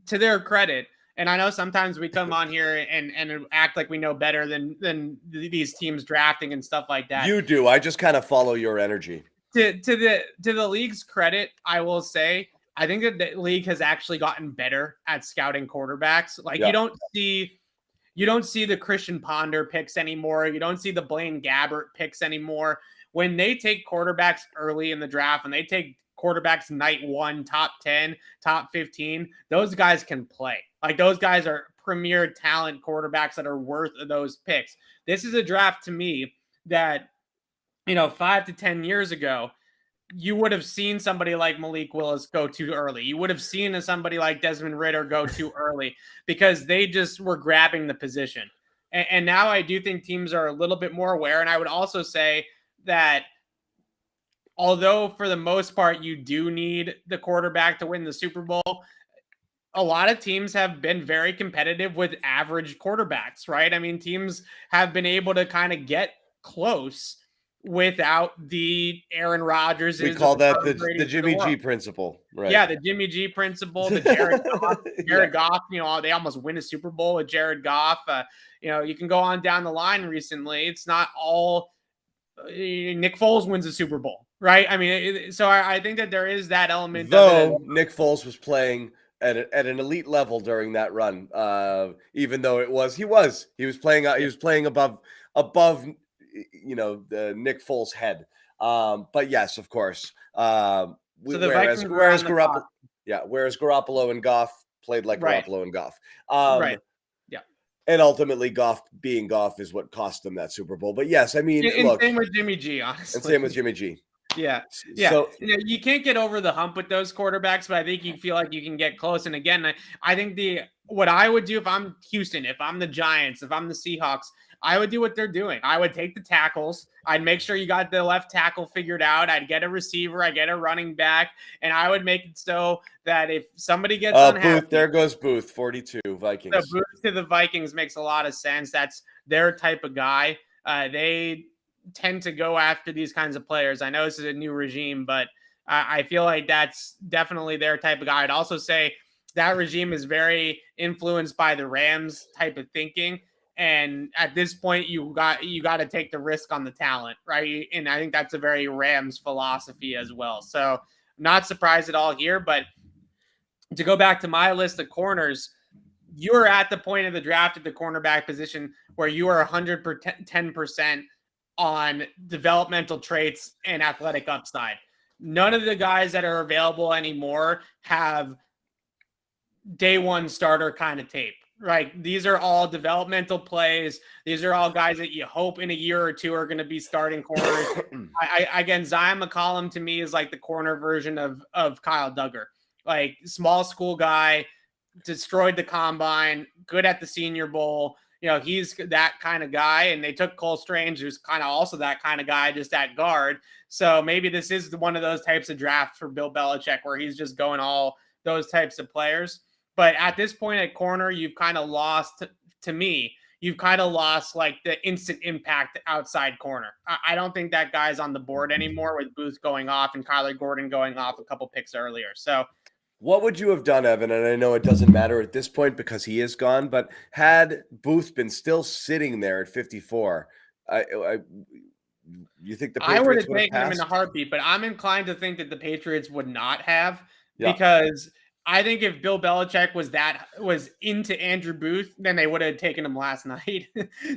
to their credit, and I know sometimes we come on here and act like we know better than these teams drafting and stuff like that. You do. I just kind of follow your energy. To the league's credit, I will say, I think that the league has actually gotten better at scouting quarterbacks. Like you don't see the Christian Ponder picks anymore. You don't see the Blaine Gabbert picks anymore. When they take quarterbacks early in the draft and they take quarterbacks night 1, top 10, top 15, those guys can play. Like those guys are premier talent quarterbacks that are worth those picks. This is a draft to me that, 5 to 10 years ago, you would have seen somebody like Malik Willis go too early. You would have seen somebody like Desmond Ridder go too early because they just were grabbing the position. And now I do think teams are a little bit more aware. And I would also say that although for the most part you do need the quarterback to win the Super Bowl, a lot of teams have been very competitive with average quarterbacks, right? I mean, teams have been able to kind of get close without the Aaron Rodgers. We call that the Jimmy G principle, right? Yeah, the Jimmy G principle, the Jared Goff, they almost win a Super Bowl with Jared Goff. You can go on down the line recently. It's not all Nick Foles wins a Super Bowl, right? I mean, so I think that there is that element. Though Nick Foles was playing at an elite level during that run, even though he was playing above the Nick Foles head. But yes, of course. Whereas Garoppolo and Goff played like Garoppolo and Goff. Right. Yeah. And ultimately Goff being Goff is what cost them that Super Bowl. But yes, I mean, look, same with Jimmy G, honestly. And same with Jimmy G. Yeah. Yeah. So, you can't get over the hump with those quarterbacks, but I think you feel like you can get close. And again, I think what I would do if I'm Houston, if I'm the Giants, if I'm the Seahawks, I would do what they're doing. I would take the tackles. I'd make sure you got the left tackle figured out. I'd get a receiver. I'd get a running back. And I would make it so that if somebody gets unhappy. Booth, there goes Booth, 42, Vikings. So Booth to the Vikings makes a lot of sense. That's their type of guy. They tend to go after these kinds of players. I know this is a new regime, but I feel like that's definitely their type of guy. I'd also say that regime is very influenced by the Rams type of thinking. And at this point, you got to take the risk on the talent, right? And I think that's a very Rams philosophy as well. So not surprised at all here. But to go back to my list of corners, you're at the point of the draft at the cornerback position where you are 110% on developmental traits and athletic upside. None of the guys that are available anymore have day one starter kind of tape. Right. These are all developmental plays. These are all guys that you hope in a year or two are going to be starting corners. Again, Zion McCollum to me is like the corner version of Kyle Duggar. Like small school guy, destroyed the combine, good at the Senior Bowl. He's that kind of guy. And they took Cole Strange, who's kind of also that kind of guy, just at guard. So maybe this is one of those types of drafts for Bill Belichick where he's just going all those types of players. But at this point at corner, you've kind of lost, to me, you've kind of lost like the instant impact outside corner. I don't think that guy's on the board anymore with Booth going off and Kyler Gordon going off a couple picks earlier. So what would you have done, Evan? And I know it doesn't matter at this point because he is gone, but had Booth been still sitting there at 54, you think the Patriots I would have taken him in a heartbeat, but I'm inclined to think that the Patriots would not have because I think if Bill Belichick was into Andrew Booth, then they would have taken him last night.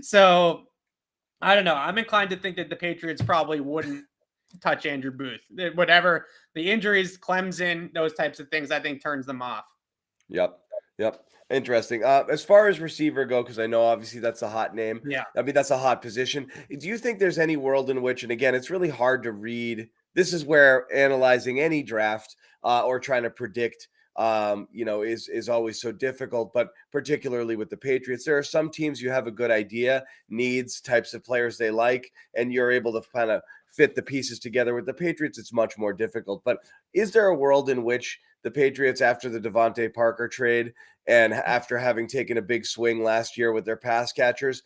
So I don't know. I'm inclined to think that the Patriots probably wouldn't touch Andrew Booth. Whatever the injuries, Clemson, those types of things, I think turns them off. Yep. Interesting. As far as receiver go, because I know obviously that's a hot name. Yeah. I mean, that's a hot position. Do you think there's any world in which, and again, it's really hard to read. This is where analyzing any draft or trying to predict is always so difficult. But particularly with the Patriots, there are some teams you have a good idea, needs, types of players they like, and you're able to kind of fit the pieces together. With the Patriots, it's much more difficult. But is there a world in which the Patriots, after the Devontae Parker trade and after having taken a big swing last year with their pass catchers,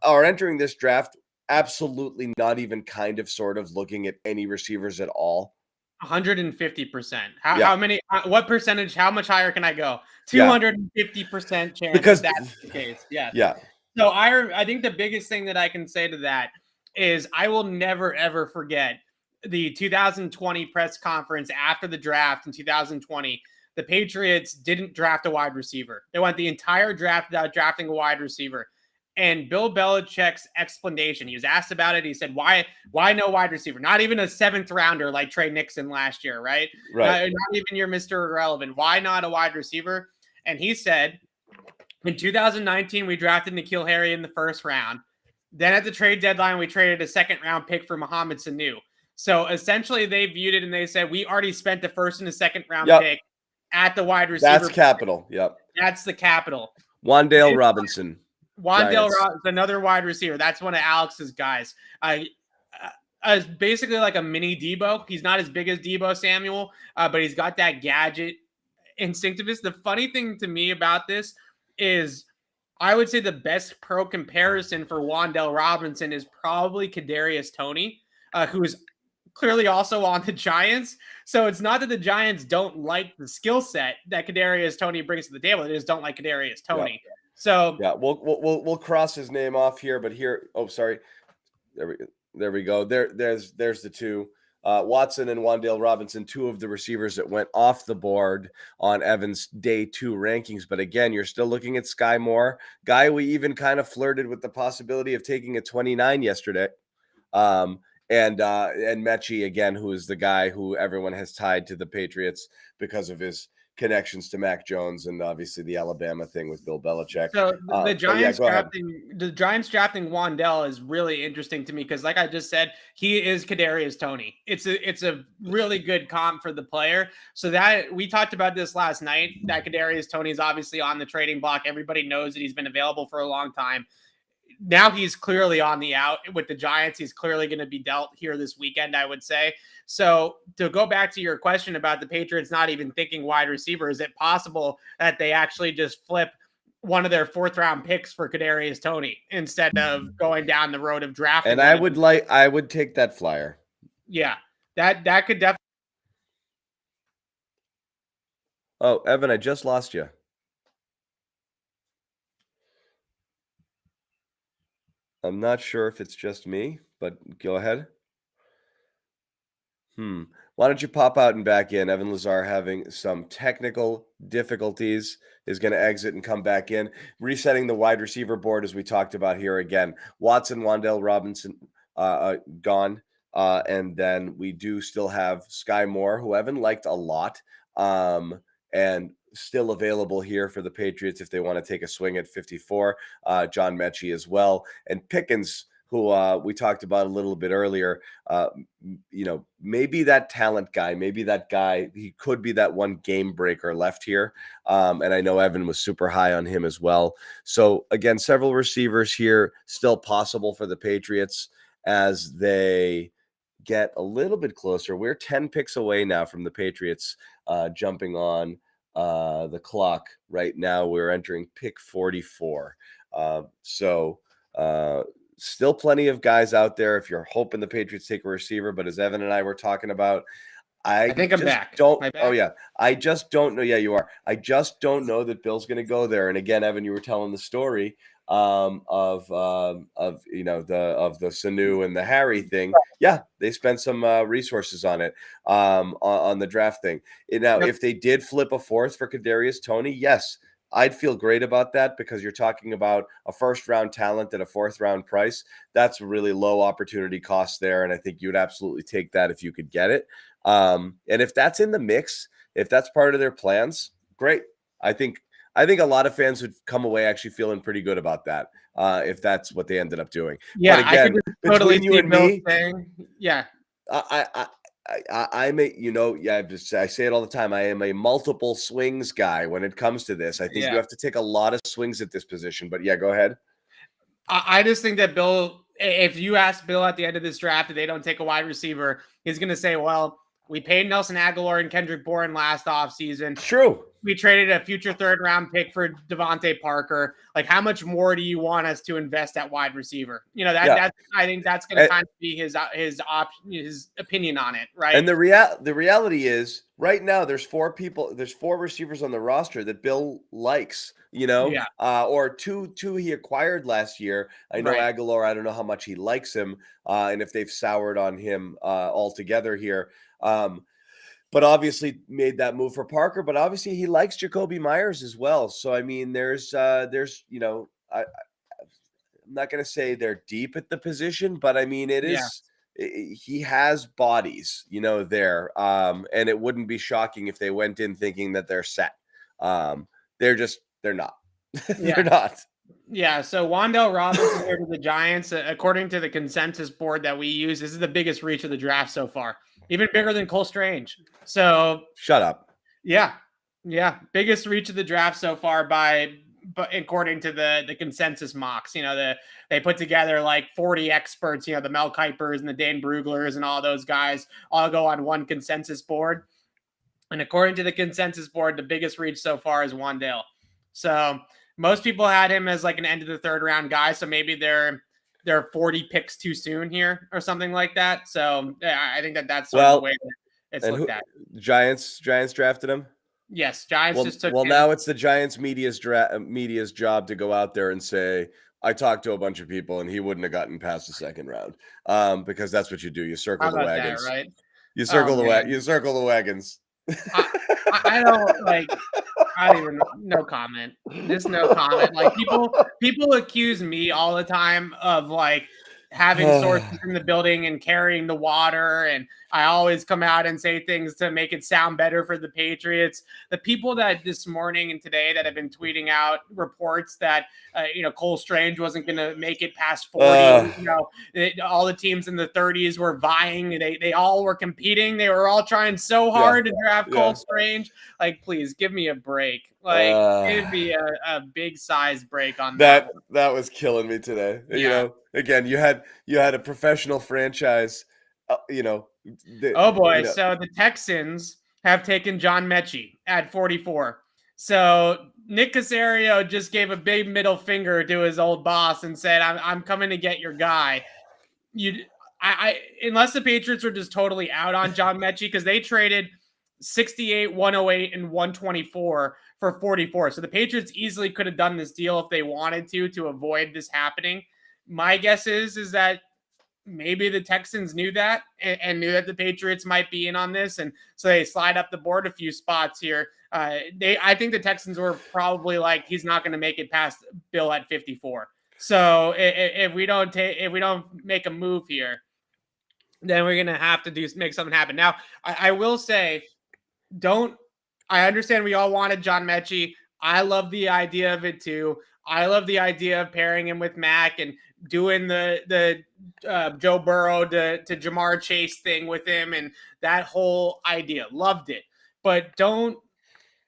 are entering this draft absolutely not even kind of sort of looking at any receivers at all? 150%. How many, what percentage, how much higher can I go? 250% chance because that's the case. Yes. Yeah. So I think the biggest thing that I can say to that is I will never, ever forget the 2020 press conference after the draft in 2020. The Patriots didn't draft a wide receiver. They went the entire draft without drafting a wide receiver. And Bill Belichick's explanation, he was asked about it. He said, why no wide receiver? Not even a 7th rounder like Trey Nixon last year, right? Not even your Mr. Irrelevant. Why not a wide receiver? And he said, in 2019, we drafted N'Keal Harry in the 1st round. Then at the trade deadline, we traded a 2nd-round pick for Mohamed Sanu. So essentially, they viewed it and they said, we already spent the 1st and the 2nd-round pick at the wide receiver. That's capital. Yep. That's the capital. Wan'Dale Robinson. Wan'Dale Robinson, another wide receiver. That's one of Alex's guys. Basically like a mini Debo. He's not as big as Debo Samuel, but he's got that gadget instinctiveness. The funny thing to me about this is I would say the best pro comparison for Wan'Dale Robinson is probably Kadarius Toney, who is clearly also on the Giants. So it's not that the Giants don't like the skill set that Kadarius Toney brings to the table. They just don't like Kadarius Toney. Yeah. So we'll cross his name off here, but here, sorry, there we go. There's the two, Watson and Wan'Dale Robinson, 2 of the receivers that went off the board on Evan's day 2 rankings. But again, you're still looking at Sky Moore, guy we even kind of flirted with the possibility of taking at 29 yesterday. And Mechie again, who is the guy who everyone has tied to the Patriots because of his connections to Mac Jones and obviously the Alabama thing with Bill Belichick. So the Giants drafting Wan'Dale is really interesting to me because, like I just said, he is Kadarius Toney. It's a really good comp for the player. So that we talked about this last night. That Kadarius Toney is obviously on the trading block. Everybody knows that he's been available for a long time. Now he's clearly on the out with the Giants. He's clearly going to be dealt here this weekend, I would say. So to go back to your question about the Patriots not even thinking wide receiver, is it possible that they actually just flip one of their 4th-round picks for Kadarius Toney instead of going down the road of drafting? And I would take that flyer. Yeah, that could definitely. Oh, Evan, I just lost you. I'm not sure if it's just me, but go ahead. Why don't you pop out and back in? Evan Lazar having some technical difficulties, is going to exit and come back in. Resetting the wide receiver board as we talked about here again. Watson, Wan'Dale Robinson gone. And then we do still have Sky Moore, who Evan liked a lot, and still available here for the Patriots if they want to take a swing at 54. John Mechie as well. And Pickens, who we talked about a little bit earlier, maybe that talent guy, maybe that guy, he could be that one game breaker left here. And I know Evan was super high on him as well. So again, several receivers here still possible for the Patriots as they get a little bit closer. We're 10 picks away now from the Patriots jumping on the clock right now. We're entering pick 44. Still plenty of guys out there if you're hoping the Patriots take a receiver. But as Evan and I were talking about, I think I'm back. Oh, yeah. I just don't know. Yeah, you are. I just don't know that Bill's going to go there. And again, Evan, you were telling the story of the Sanu and the Harry thing. Yeah, they spent some resources on it on the draft thing. Now, if they did flip a 4th for Kadarius Toney, yes, I'd feel great about that because you're talking about a 1st-round talent at a 4th-round price. That's a really low opportunity cost there, and I think you would absolutely take that if you could get it. And if that's in the mix, if that's part of their plans, great. I think a lot of fans would come away actually feeling pretty good about that if that's what they ended up doing. Yeah, but again, I could totally between you and me, saying, yeah. I'm I say it all the time. I am a multiple swings guy when it comes to this. I think you have to take a lot of swings at this position. But yeah, go ahead. I just think that Bill, if you ask Bill at the end of this draft if they don't take a wide receiver, he's going to say, well, we paid Nelson Aguilar and Kendrick Bourne last offseason. True. We traded a future 3rd-round pick for Devontae Parker. Like, how much more do you want us to invest at wide receiver? That's I think that's going to kind of be his opinion on it, right? And the reality is, right now there's 4 receivers on the roster that Bill likes. Or two he acquired last year. I know Aguilar. I don't know how much he likes him, and if they've soured on him altogether here. But obviously made that move for Parker. But obviously he likes Jacoby Myers as well. So I mean, there's I'm not going to say they're deep at the position, but I mean he has bodies, there. And it wouldn't be shocking if they went in thinking that they're set. They're not. They're not. Yeah, so Wan'Dale Robinson here to the Giants, according to the consensus board that we use, this is the biggest reach of the draft so far. Even bigger than Cole Strange. So shut up. Yeah. Biggest reach of the draft so far but according to the consensus mocks. They put together like 40 experts, the Mel Kipers and the Dane Bruglers and all those guys all go on one consensus board. And according to the consensus board, the biggest reach so far is Wan'Dale. So most people had him as like an end of the 3rd round guy. So maybe they're 40 picks too soon here or something like that. So I think that's sort of the way that it's looked at. Giants drafted him? Yes, Giants just took him. Well, now it's the Giants media's job to go out there and say, I talked to a bunch of people and he wouldn't have gotten past the 2nd round. Because that's what you do. You circle the wagons. That, right? You circle the wagons. I don't even no comment. Just no comment. Like people accuse me all the time of like having sources in the building and carrying the water, and I always come out and say things to make it sound better for the Patriots. The people that this morning and today that have been tweeting out reports that Cole Strange wasn't going to make it past 40. All the teams in the 30s were vying. They all were competing. They were all trying so hard to draft Cole Strange. Like, please give me a break. Like, give me a big size break on that. That was killing me today. Again, you had a professional franchise. So the Texans have taken John Mechie at 44. So Nick Caserio just gave a big middle finger to his old boss and said, I'm coming to get your guy. Unless the Patriots are just totally out on John Mechie, because they traded 68, 108, and 124 for 44. So the Patriots easily could have done this deal if they wanted to avoid this happening. My guess is that maybe the Texans knew that and knew that the Patriots might be in on this, and so they slide up the board a few spots here. I think the Texans were probably like, he's not going to make it past Bill at 54. So if we don't make a move here, then we're going to have to make something happen. Now, I will say, I understand we all wanted John Mechie. I love the idea of it too. I love the idea of pairing him with Mac and doing the Joe Burrow to Jamar Chase thing with him and that whole idea. Loved it. But don't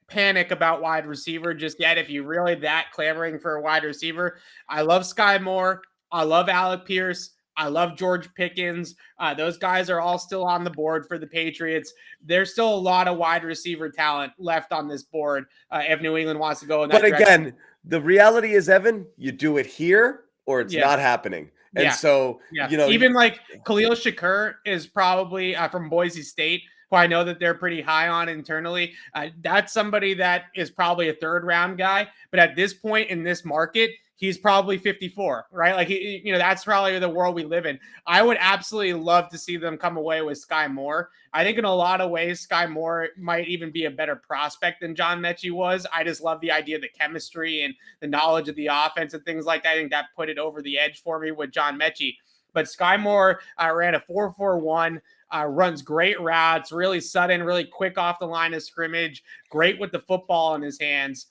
panic about wide receiver just yet if you're really that clamoring for a wide receiver. I love Sky Moore. I love Alec Pierce. I love George Pickens. Those guys are all still on the board for the Patriots. There's still a lot of wide receiver talent left on this board if New England wants to go in that direction. But again, the reality is, Evan, you do it here or it's not happening. And so, even like Khalil Shakur is probably from Boise State, who I know that they're pretty high on internally. That's somebody that is probably a 3rd round guy. But at this point in this market, he's probably 54, right? Like, that's probably the world we live in. I would absolutely love to see them come away with Sky Moore. I think in a lot of ways, Sky Moore might even be a better prospect than John Mechie was. I just love the idea of the chemistry and the knowledge of the offense and things like that. I think that put it over the edge for me with John Mechie. But Sky Moore ran a 4.41, runs great routes, really sudden, really quick off the line of scrimmage, great with the football in his hands.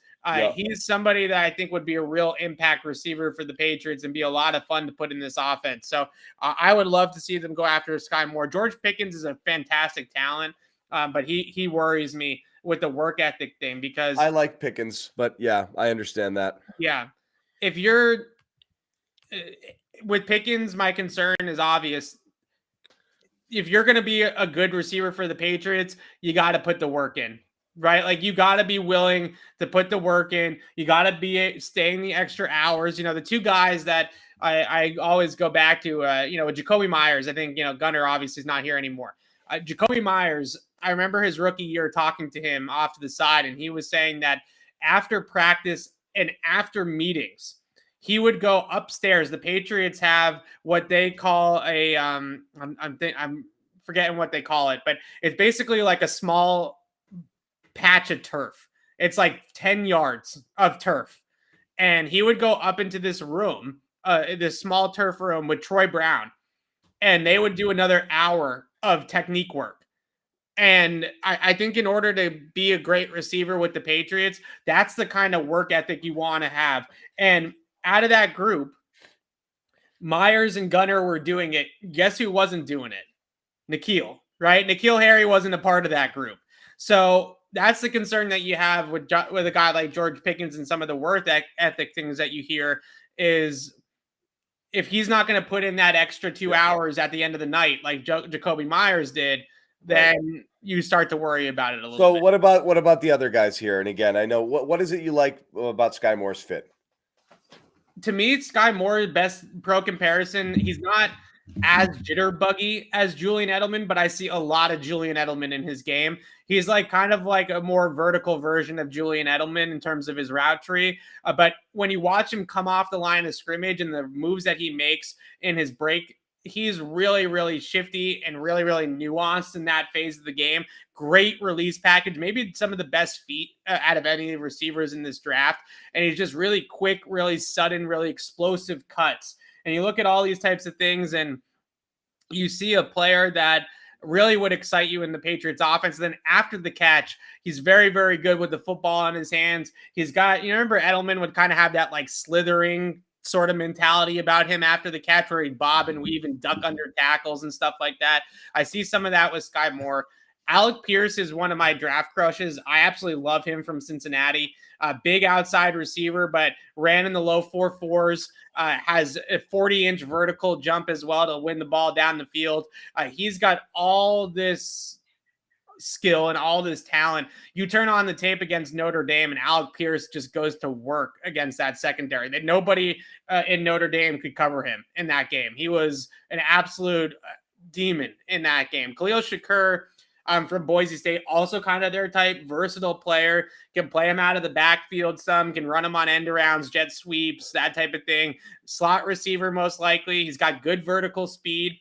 He's somebody that I think would be a real impact receiver for the Patriots and be a lot of fun to put in this offense. So I would love to see them go after Sky Moore. George Pickens is a fantastic talent, but he worries me with the work ethic thing because I like Pickens, but yeah, I understand that. Yeah, if you're with Pickens, my concern is obvious. If you're going to be a good receiver for the Patriots, you got to put the work in, right? Like you got to be willing to put the work in. You got to be staying the extra hours. The two guys that I always go back to, with Jacoby Myers, I think, Gunner obviously is not here anymore. Jacoby Myers, I remember his rookie year talking to him off to the side, and he was saying that after practice and after meetings, he would go upstairs. The Patriots have what they call a I'm forgetting what they call it, but it's basically like a small patch of turf. It's like 10 yards of turf. And he would go up into this room, this small turf room with Troy Brown, and they would do another hour of technique work. And I think in order to be a great receiver with the Patriots, that's the kind of work ethic you want to have. And out of that group, Myers and Gunner were doing it. Guess who wasn't doing it? N'Keal, right? N'Keal Harry wasn't a part of that group. So that's the concern that you have with a guy like George Pickens and some of the work ethic things that you hear is if he's not going to put in that extra 2 hours at the end of the night, like Jacoby Myers did, then you start to worry about it a little bit. So what about the other guys here? And again, I know what is it you like about Sky Moore's fit? To me, Sky Moore, best pro comparison. He's not as jitterbuggy as Julian Edelman, but I see a lot of Julian Edelman in his game. He's like kind of like a more vertical version of Julian Edelman in terms of his route tree. But when you watch him come off the line of scrimmage and the moves that he makes in his break, he's really, really shifty and really, really nuanced in that phase of the game. Great release package, maybe some of the best feet out of any receivers in this draft. And he's just really quick, really sudden, really explosive cuts. And you look at all these types of things and you see a player that really would excite you in the Patriots offense. And then after the catch, he's very, very good with the football in his hands. He's got, remember Edelman would kind of have that like slithering sort of mentality about him after the catch where he'd bob and weave and duck under tackles and stuff like that. I see some of that with Sky Moore. Alec Pierce is one of my draft crushes. I absolutely love him from Cincinnati. Big outside receiver, but ran in the low 4.4s, has a 40-inch vertical jump as well to win the ball down the field. He's got all this skill and all this talent. You turn on the tape against Notre Dame and Alec Pierce just goes to work against that secondary. That nobody in Notre Dame could cover him in that game. He was an absolute demon in that game. Khalil Shakur from Boise State, also kind of their type, versatile player, can play him out of the backfield some, can run him on end arounds, jet sweeps, that type of thing. Slot receiver, most likely. He's got good vertical speed.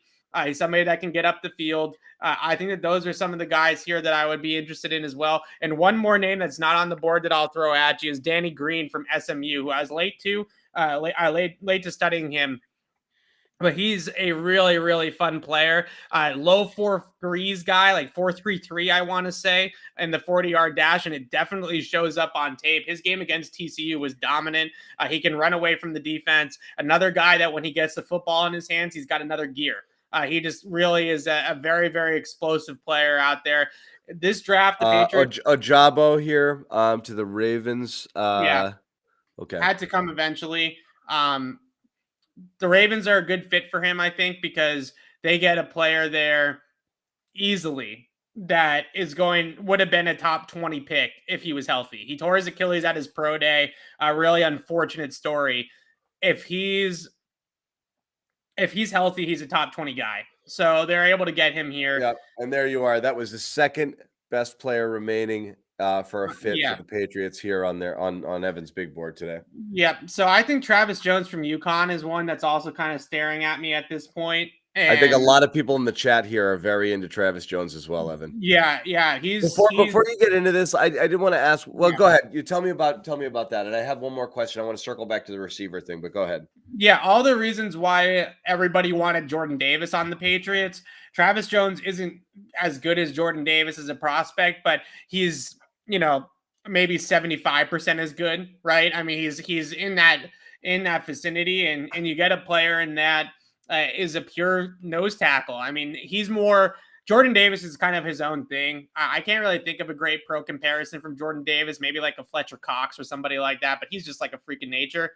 He's somebody that can get up the field. I think that those are some of the guys here that I would be interested in as well. And one more name that's not on the board that I'll throw at you is Danny Green from SMU, who I was late to studying him. But he's a really, really fun player. Low 4.3s guy, like 4.33, I want to say, in the 40-yard dash, and it definitely shows up on tape. His game against TCU was dominant. He can run away from the defense. Another guy that when he gets the football in his hands, he's got another gear. He just really is a very, very explosive player out there. This draft, the Patriots... Ojabo here to the Ravens. Yeah. Okay. Had to come eventually. The Ravens are a good fit for him, I think, because they get a player there easily that would have been a top 20 pick if he was healthy. He tore his Achilles at his pro day. A really unfortunate story. If he's healthy, he's a top 20 guy. So they're able to get him here. Yeah, and there you are. That was the second best player remaining for a fit for the Patriots here on Evan's big board today. Yep. So I think Travis Jones from UConn is one that's also kind of staring at me at this point. And I think a lot of people in the chat here are very into Travis Jones as well, Evan. Yeah. Before you get into this, I did want to ask. Well, go ahead. You tell me about that, and I have one more question. I want to circle back to the receiver thing, but go ahead. Yeah, all the reasons why everybody wanted Jordan Davis on the Patriots. Travis Jones isn't as good as Jordan Davis as a prospect, but he's maybe 75% as good, right? I mean, he's in that vicinity, and you get a player in that is a pure nose tackle. I mean, he's more. Jordan Davis is kind of his own thing. I can't really think of a great pro comparison from Jordan Davis, maybe like a Fletcher Cox or somebody like that, but he's just like a freaking nature.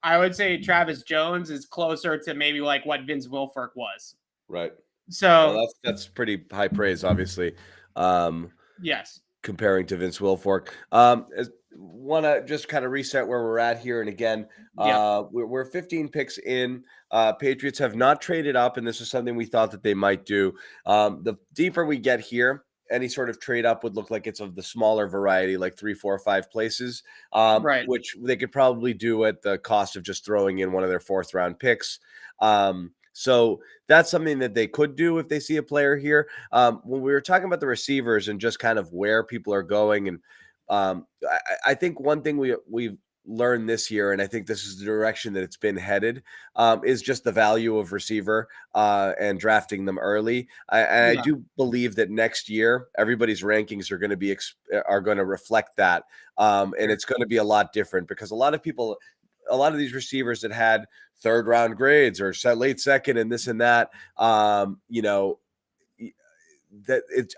I would say Travis Jones is closer to maybe like what Vince Wilfork was. Right. So Well, that's pretty high praise, obviously. yes. Comparing to Vince Wilfork. Want to just kind of reset where we're at here. And again, Yep. we're 15 picks in. Patriots have not traded up, and this is something we thought that they might do. The deeper we get here, any sort of trade up would look like it's of the smaller variety, like 3, 4, 5 places, Right. which they could probably do at the cost of just throwing in one of their 4th round picks. So that's something that they could do if they see a player here. When we were talking about the receivers and just kind of where people are going, and I think one thing we've learned this year, and I think this is the direction that it's been headed, is just the value of receiver and drafting them early. I Yeah. do believe that next year everybody's rankings are going to be are going to reflect that, and it's going to be a lot different because a lot of these receivers that had 3rd round grades or late second and this and that,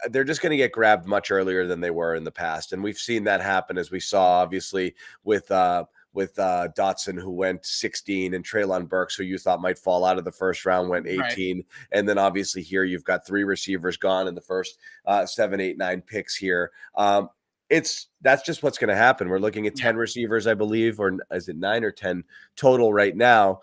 they're just going to get grabbed much earlier than they were in the past. And we've seen that happen, as we saw, obviously, with Dotson, who went 16, and Treylon Burks, who you thought might fall out of the 1st round, went 18. Right. And then obviously here you've got 3 receivers gone in the first 7, 8, 9 picks here. That's just what's going to happen. We're looking at 10 receivers, I believe, or is it 9 or 10 total right now?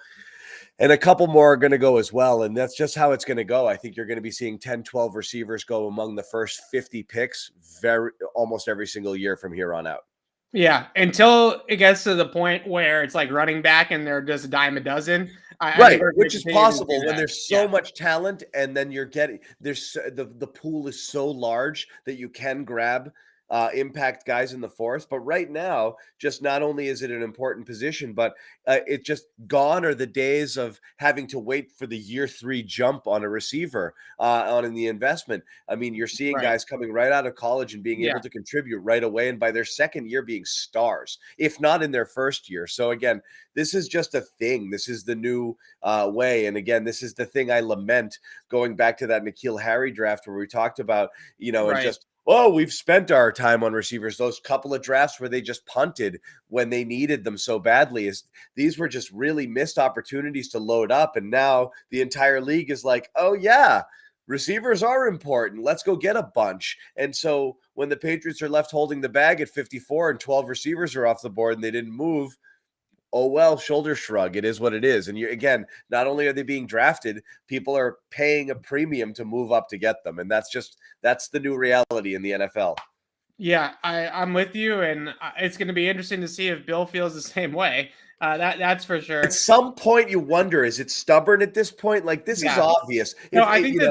And a couple more are going to go as well. And that's just how it's going to go. I think you're going to be seeing 10, 12 receivers go among the first 50 picks almost every single year from here on out. Yeah, until it gets to the point where it's like running back and they're just a dime a dozen. Right, which is possible when there's so yeah. much talent, and then you're getting the pool is so large that you can grab impact guys in the 4th. But right now, just not only is it an important position, but it just gone are the days of having to wait for the year 3 jump on a receiver on in the investment. I mean, you're seeing guys coming right out of college and being able to contribute right away, and by their 2nd year being stars, if not in their 1st year. So again, this is just a thing. This is the new way. And again, this is the thing I lament, going back to that N'Keal Harry draft where we talked about, and just, we've spent our time on receivers. Those couple of drafts where they just punted when they needed them so badly, these were just really missed opportunities to load up. And now the entire league is like, oh yeah, receivers are important. Let's go get a bunch. And so when the Patriots are left holding the bag at 54 and 12 receivers are off the board and they didn't move, oh, well, shoulder shrug. It is what it is. And again, not only are they being drafted, people are paying a premium to move up to get them. And that's the new reality in the NFL. Yeah, I'm with you. And it's going to be interesting to see if Bill feels the same way. That's for sure. At some point you wonder, is it stubborn at this point? Like, this is obvious. No, I think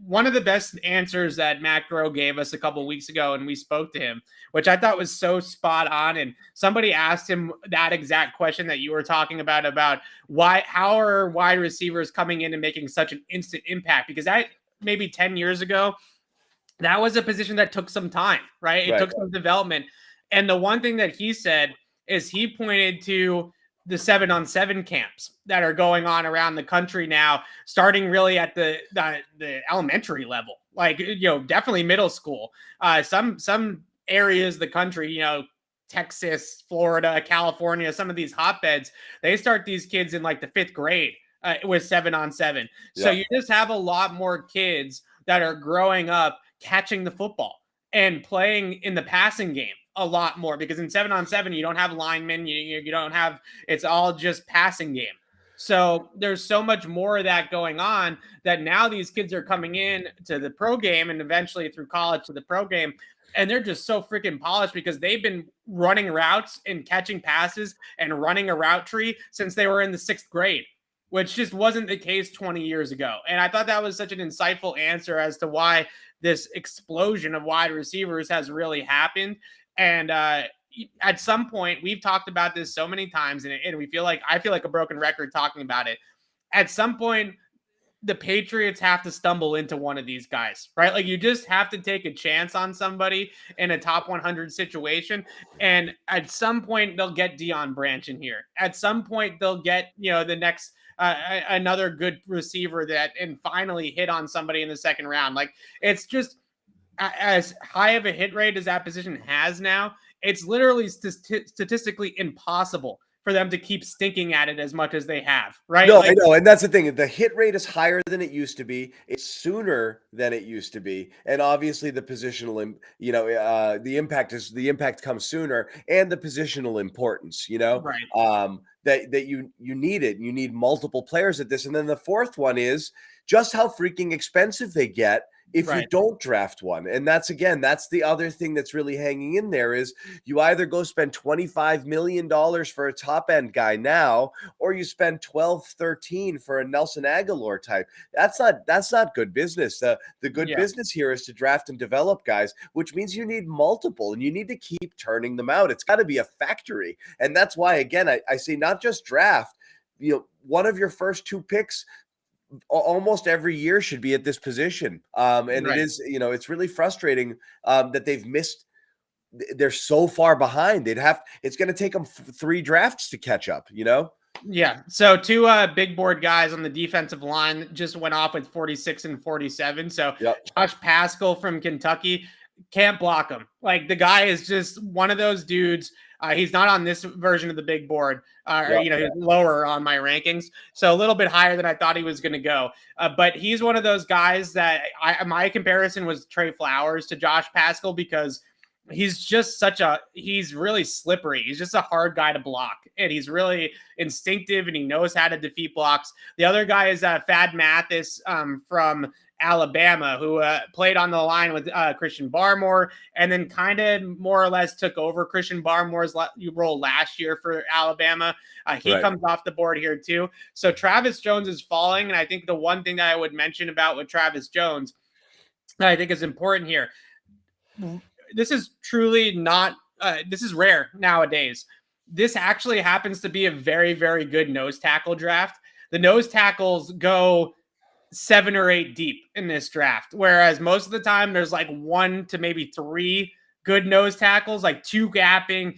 one of the best answers that Matt Groh gave us a couple of weeks ago, and we spoke to him, which I thought was so spot on. And somebody asked him that exact question that you were talking about how are wide receivers coming in and making such an instant impact? Because that maybe 10 years ago, that was a position that took some time, right? It took some development. And the one thing that he said is he pointed to the 7-on-7 camps that are going on around the country now, starting really at the elementary level, like, definitely middle school. Some areas of the country, Texas, Florida, California, some of these hotbeds, they start these kids in like the 5th grade with 7-on-7. So you just have a lot more kids that are growing up catching the football and playing in the passing game a lot more, because in 7-on-7 you don't have linemen, you don't have, it's all just passing game. So there's so much more of that going on that now these kids are coming in to the pro game and eventually through college to the pro game, and they're just so freaking polished because they've been running routes and catching passes and running a route tree since they were in the 6th grade, which just wasn't the case 20 years ago. And I thought that was such an insightful answer as to why this explosion of wide receivers has really happened. And at some point, we've talked about this so many times, and I feel like a broken record talking about it. At some point, the Patriots have to stumble into one of these guys, right? Like, you just have to take a chance on somebody in a top 100 situation. And at some point they'll get Deion Branch in here. At some point they'll get, the next, another good receiver that, and finally hit on somebody in the second round. Like, it's just as high of a hit rate as that position has now. It's literally statistically impossible for them to keep stinking at it as much as they have, right? No, I know, and that's the thing. The hit rate is higher than it used to be. It's sooner than it used to be, and obviously the positional, the impact comes sooner, and the positional importance. Right. That you need it. You need multiple players at this, and then the fourth one is just how freaking expensive they get if you don't draft one. And that's the other thing that's really hanging in there is you either go spend $25 million for a top end guy now, or you spend 12, 13 for a Nelson Aguilar type. That's not good business. The good business here is to draft and develop guys, which means you need multiple and you need to keep turning them out. It's got to be a factory. And that's why, again, I say not just draft, one of your first two picks almost every year should be at this position. And it is, it's really frustrating that they've missed. They're so far behind. It's going to take them 3 drafts to catch up, Yeah. So 2 big board guys on the defensive line just went off with 46 and 47. So Josh Paschal from Kentucky, can't block him. Like, the guy is just one of those dudes. He's not on this version of the big board, he's lower on my rankings. So a little bit higher than I thought he was going to go. But he's one of those guys that my comparison was Trey Flowers to Josh Paschal, because he's just he's really slippery. He's just a hard guy to block, and he's really instinctive, and he knows how to defeat blocks. The other guy is Thad Mathis from Alabama, who played on the line with Christian Barmore, and then kind of more or less took over Christian Barmore's role last year for Alabama. He comes off the board here too. So Travis Jones is falling, and I think the one thing that I would mention about with Travis Jones that I think is important here, this is truly not, this is rare nowadays. This actually happens to be a very, very good nose tackle draft. The nose tackles go 7 or 8 deep in this draft, whereas most of the time there's like 1 to maybe 3 good nose tackles, like 2 gapping,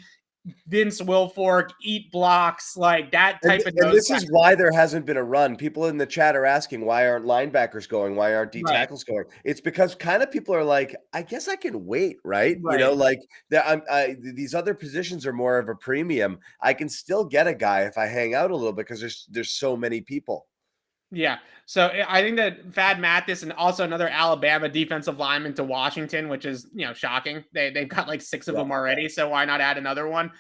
Vince Wilfork, eat blocks, like that type of nose. And this is why there hasn't been a run. People in the chat are asking, why aren't linebackers going? Why aren't D tackles going? It's because kind of people are like, I guess I can wait, right? Like these other positions are more of a premium. I can still get a guy if I hang out a little bit because there's so many people. Yeah. So I think that Thad Mathis and also another Alabama defensive lineman to Washington, which is, shocking. They've got like 6 of them already. So why not add another one?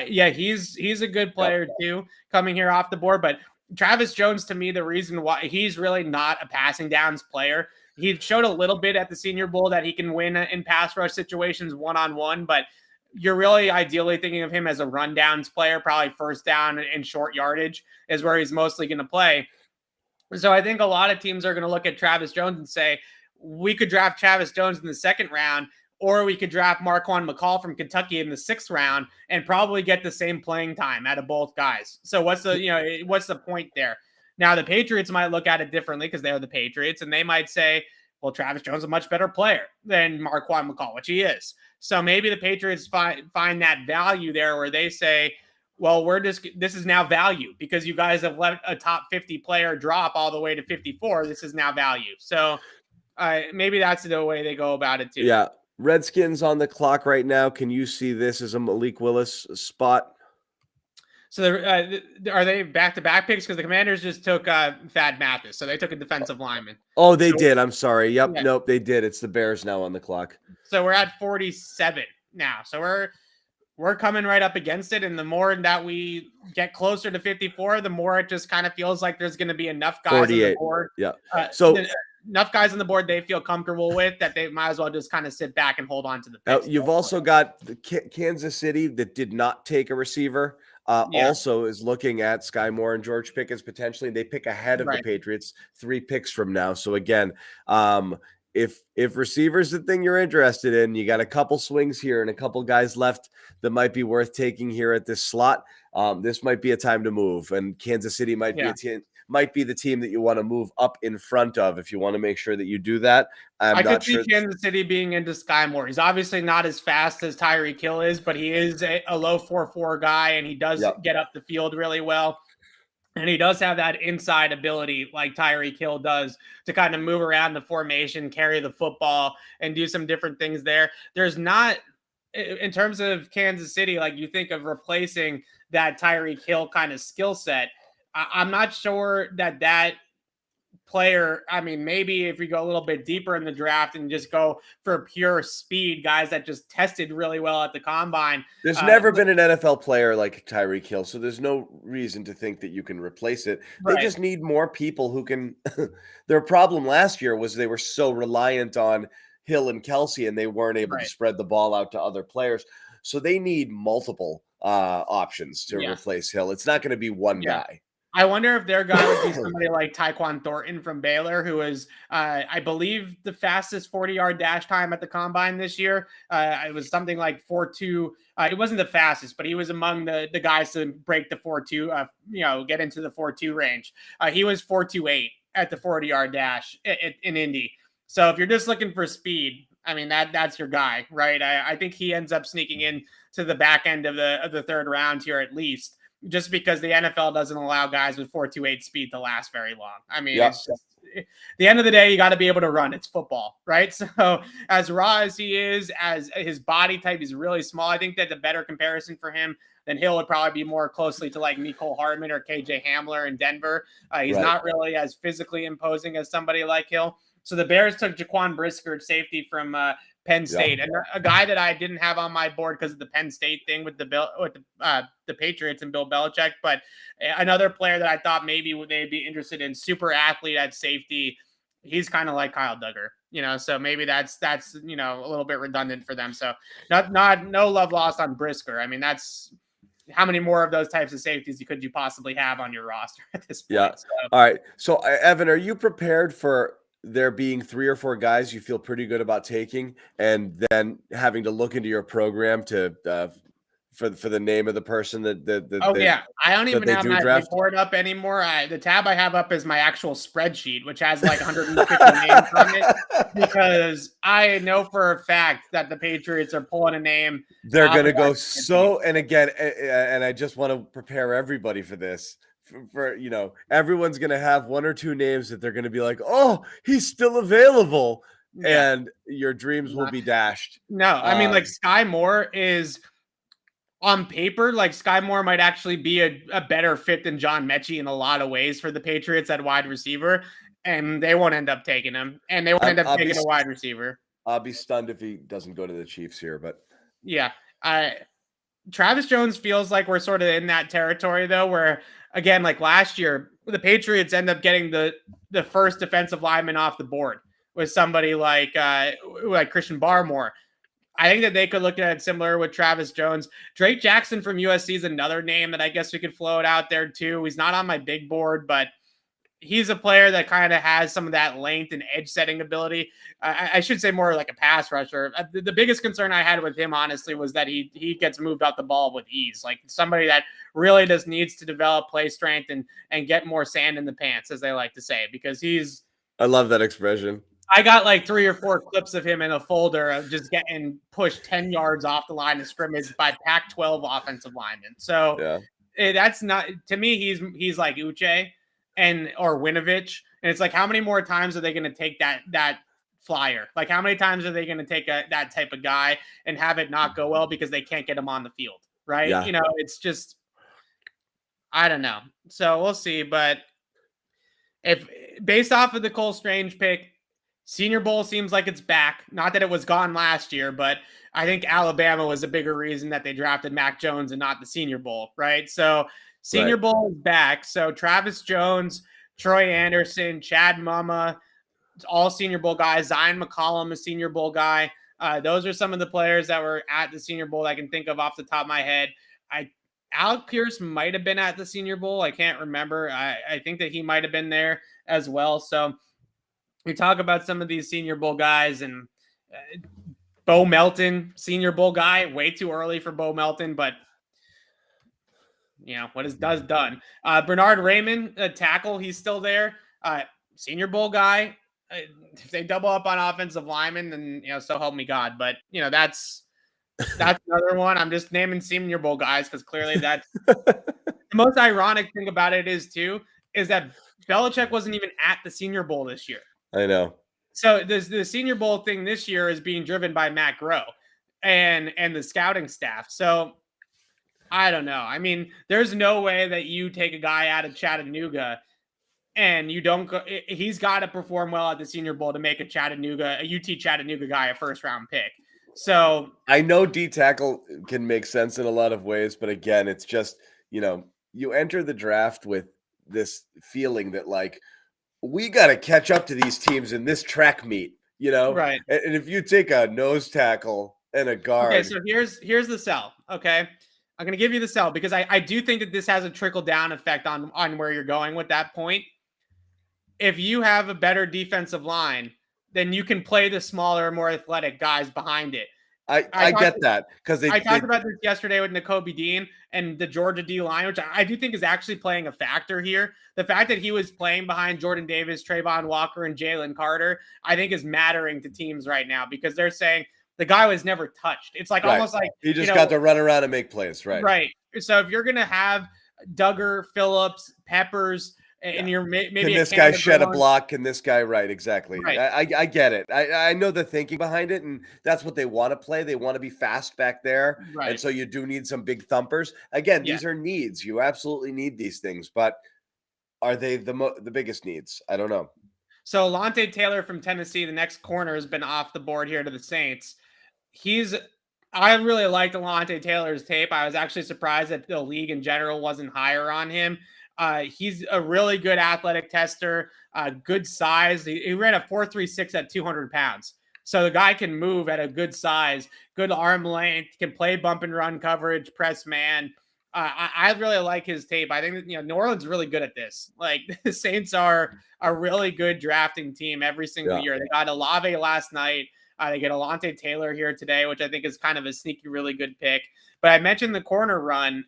He's a good player too, coming here off the board. But Travis Jones, to me, the reason why he's really not a passing downs player. He showed a little bit at the Senior Bowl that he can win in pass rush situations one-on-one, but you're really ideally thinking of him as a rundowns player, probably first down and short yardage is where he's mostly going to play. So I think a lot of teams are going to look at Travis Jones and say, we could draft Travis Jones in the 2nd round, or we could draft Marquand McCall from Kentucky in the 6th round and probably get the same playing time out of both guys. So what's the point there? Now, the Patriots might look at it differently because they're the Patriots, and they might say, well, Travis Jones is a much better player than Marquand McCall, which he is. So maybe the Patriots find that value there where they say, well, this is now value because you guys have let a top 50 player drop all the way to 54. This is now value. So maybe that's the way they go about it too. Yeah. Redskins on the clock right now. Can you see this as a Malik Willis spot? So are they back-to-back picks? Because the Commanders just took Thad Mathis. So they took a defensive lineman. Oh, they did. I'm sorry. Yep. Yeah. Nope, they did. It's the Bears now on the clock. So we're at 47 now. So we're coming right up against it. And the more that we get closer to 54, the more it just kind of feels like there's going to be enough guys 48. On the board. Yeah. Enough guys on the board they feel comfortable with that they might as well just kind of sit back and hold on to the picks. You've also got the Kansas City that did not take a receiver. Also is looking at Sky Moore and George Pickens potentially. They pick ahead of the Patriots 3 picks from now. So again, if receiver's the thing you're interested in, you got a couple swings here and a couple guys left that might be worth taking here at this slot. This might be a time to move, and Kansas City might be might be the team that you want to move up in front of if you want to make sure that you do that. I could see Kansas City being into Sky Moore. He's obviously not as fast as Tyreek Hill is, but he is a low 4.4 guy, and he does get up the field really well. And he does have that inside ability like Tyreek Hill does to kind of move around the formation, carry the football, and do some different things there. There's not, in terms of Kansas City, like you think of replacing that Tyreek Hill kind of skill set. I'm not sure that player, I mean, maybe if we go a little bit deeper in the draft and just go for pure speed, guys that just tested really well at the combine. There's never been an NFL player like Tyreek Hill, so there's no reason to think that you can replace it. They just need more people who can. Their problem last year was they were so reliant on Hill and Kelsey, and they weren't able to spread the ball out to other players. So they need multiple options to replace Hill. It's not going to be one guy. I wonder if their guy would be somebody like Taekwon Thornton from Baylor, who was, I believe, the fastest 40-yard dash time at the combine this year. It was something like 4.2. It wasn't the fastest, but he was among the guys to break the 4.2, get into the 4.2 range. He was 4.28 at the 40-yard dash in Indy. So if you're just looking for speed, I mean, that's your guy, right? I think he ends up sneaking in to the back end of the third round here at least, just because the NFL doesn't allow guys with 4.28 speed to last very long. I mean, it's just, at the end of the day, you got to be able to run. It's football, right? So as raw as he is, as his body type is really small, I think that the better comparison for him than Hill would probably be more closely to like Mecole Hardman or KJ Hamler in Denver. He's not really as physically imposing as somebody like Hill. So the Bears took Jaquan Brisker, safety from Penn State, and a guy that I didn't have on my board because of the Penn State thing with the Patriots and Bill Belichick, but another player that I thought maybe they'd be interested in, super athlete at safety. He's kind of like Kyle Duggar, so maybe that's a little bit redundant for them. So no love lost on Brisker. I mean, that's how many more of those types of safeties could you possibly have on your roster at this point? Yeah. So. All right. So Evan, are you prepared for there being 3 or 4 guys you feel pretty good about taking, and then having to look into your program to for the name of the person that I don't even have my report up anymore. The tab I have up is my actual spreadsheet, which has like 150 names on it, because I know for a fact that the Patriots are pulling a name. They're going to go so, and again, and I just want to prepare everybody for this. For everyone's going to have 1 or 2 names that they're going to be like, oh, he's still available, and your dreams will be dashed. No, I mean, like Sky Moore is on paper, like Sky Moore might actually be a better fit than John Mechie in a lot of ways for the Patriots at wide receiver, and they won't end up taking him, and they won't end up taking a wide receiver. I'll be stunned if he doesn't go to the Chiefs here, but Travis Jones feels like we're sort of in that territory though, where again, like last year, the Patriots end up getting the first defensive lineman off the board with somebody like Christian Barmore. I think that they could look at it similar with Travis Jones. Drake Jackson from USC is another name that I guess we could float out there too. He's not on my big board, but he's a player that kind of has some of that length and edge setting ability. I should say more like a pass rusher. The biggest concern I had with him, honestly, was that he gets moved out the ball with ease. Like somebody that really just needs to develop play strength and get more sand in the pants, as they like to say, because I love that expression. I got like 3 or 4 clips of him in a folder of just getting pushed 10 yards off the line of scrimmage by Pac-12 offensive linemen. So that's not, to me, he's like Uche or Winovich. And it's like, how many more times are they going to take that flyer? Like, how many times are they going to take that type of guy and have it not go well because they can't get him on the field? Right. Yeah. It's just, I don't know. So we'll see. But if based off of the Cole Strange pick, Senior Bowl seems like it's back. Not that it was gone last year, but I think Alabama was a bigger reason that they drafted Mac Jones and not the Senior Bowl, right? So Senior Bowl is back. So Travis Jones, Troy Anderson, Chad Mumma, all Senior Bowl guys. Zion McCollum, a Senior Bowl guy. Those are some of the players that were at the Senior Bowl I can think of off the top of my head. Alec Pierce might have been at the Senior Bowl. I can't remember. I think that he might have been there as well. So we talk about some of these Senior Bowl guys, and Bo Melton, Senior Bowl guy, way too early for Bo Melton, but what is done. Bernard Raymond, tackle, he's still there. Senior Bowl guy. If they double up on offensive linemen, then so help me God. But that's another one. I'm just naming Senior Bowl guys because clearly that's the most ironic thing about it is that Belichick wasn't even at the Senior Bowl this year. I know. So the Senior Bowl thing this year is being driven by Matt Groh and the scouting staff. So I don't know. I mean, there's no way that you take a guy out of Chattanooga and you don't go. He's got to perform well at the Senior Bowl to make a UT Chattanooga guy a first round pick. So I know D tackle can make sense in a lot of ways, but again, it's just, you enter the draft with this feeling that like, we got to catch up to these teams in this track meet, Right. And if you take a nose tackle and a guard. Okay, so here's the sell. Okay. I'm going to give you the sell because I do think that this has a trickle down effect on where you're going with that point. If you have a better defensive line, then you can play the smaller, more athletic guys behind it. I get that because I talked about this yesterday with Nakobe Dean and the Georgia D line, which I do think is actually playing a factor here. The fact that he was playing behind Jordan Davis, Trayvon Walker, and Jalen Carter, I think is mattering to teams right now because they're saying the guy was never touched. It's like almost like he just got to run around and make plays, right? Right. So if you're gonna have Duggar, Phillips, Peppers, and you're maybe can this guy shed a block? Can this guy exactly? Right. I get it. I know the thinking behind it, and that's what they want to play. They want to be fast back there, right. And so you do need some big thumpers. Again, these are needs. You absolutely need these things, but are they the biggest needs? I don't know. So Alontae Taylor from Tennessee, the next corner, has been off the board here to the Saints. I really liked Alontae Taylor's tape. I was actually surprised that the league in general wasn't higher on him. He's a really good athletic tester, good size. He ran a 4.36 at 200 pounds. So the guy can move at a good size, good arm length, can play bump and run coverage, press man. I really like his tape. I think that, New Orleans is really good at this. Like the Saints are a really good drafting team every single year. They got Olave last night. They get Alontae Taylor here today, which I think is kind of a sneaky, really good pick. But I mentioned the corner run.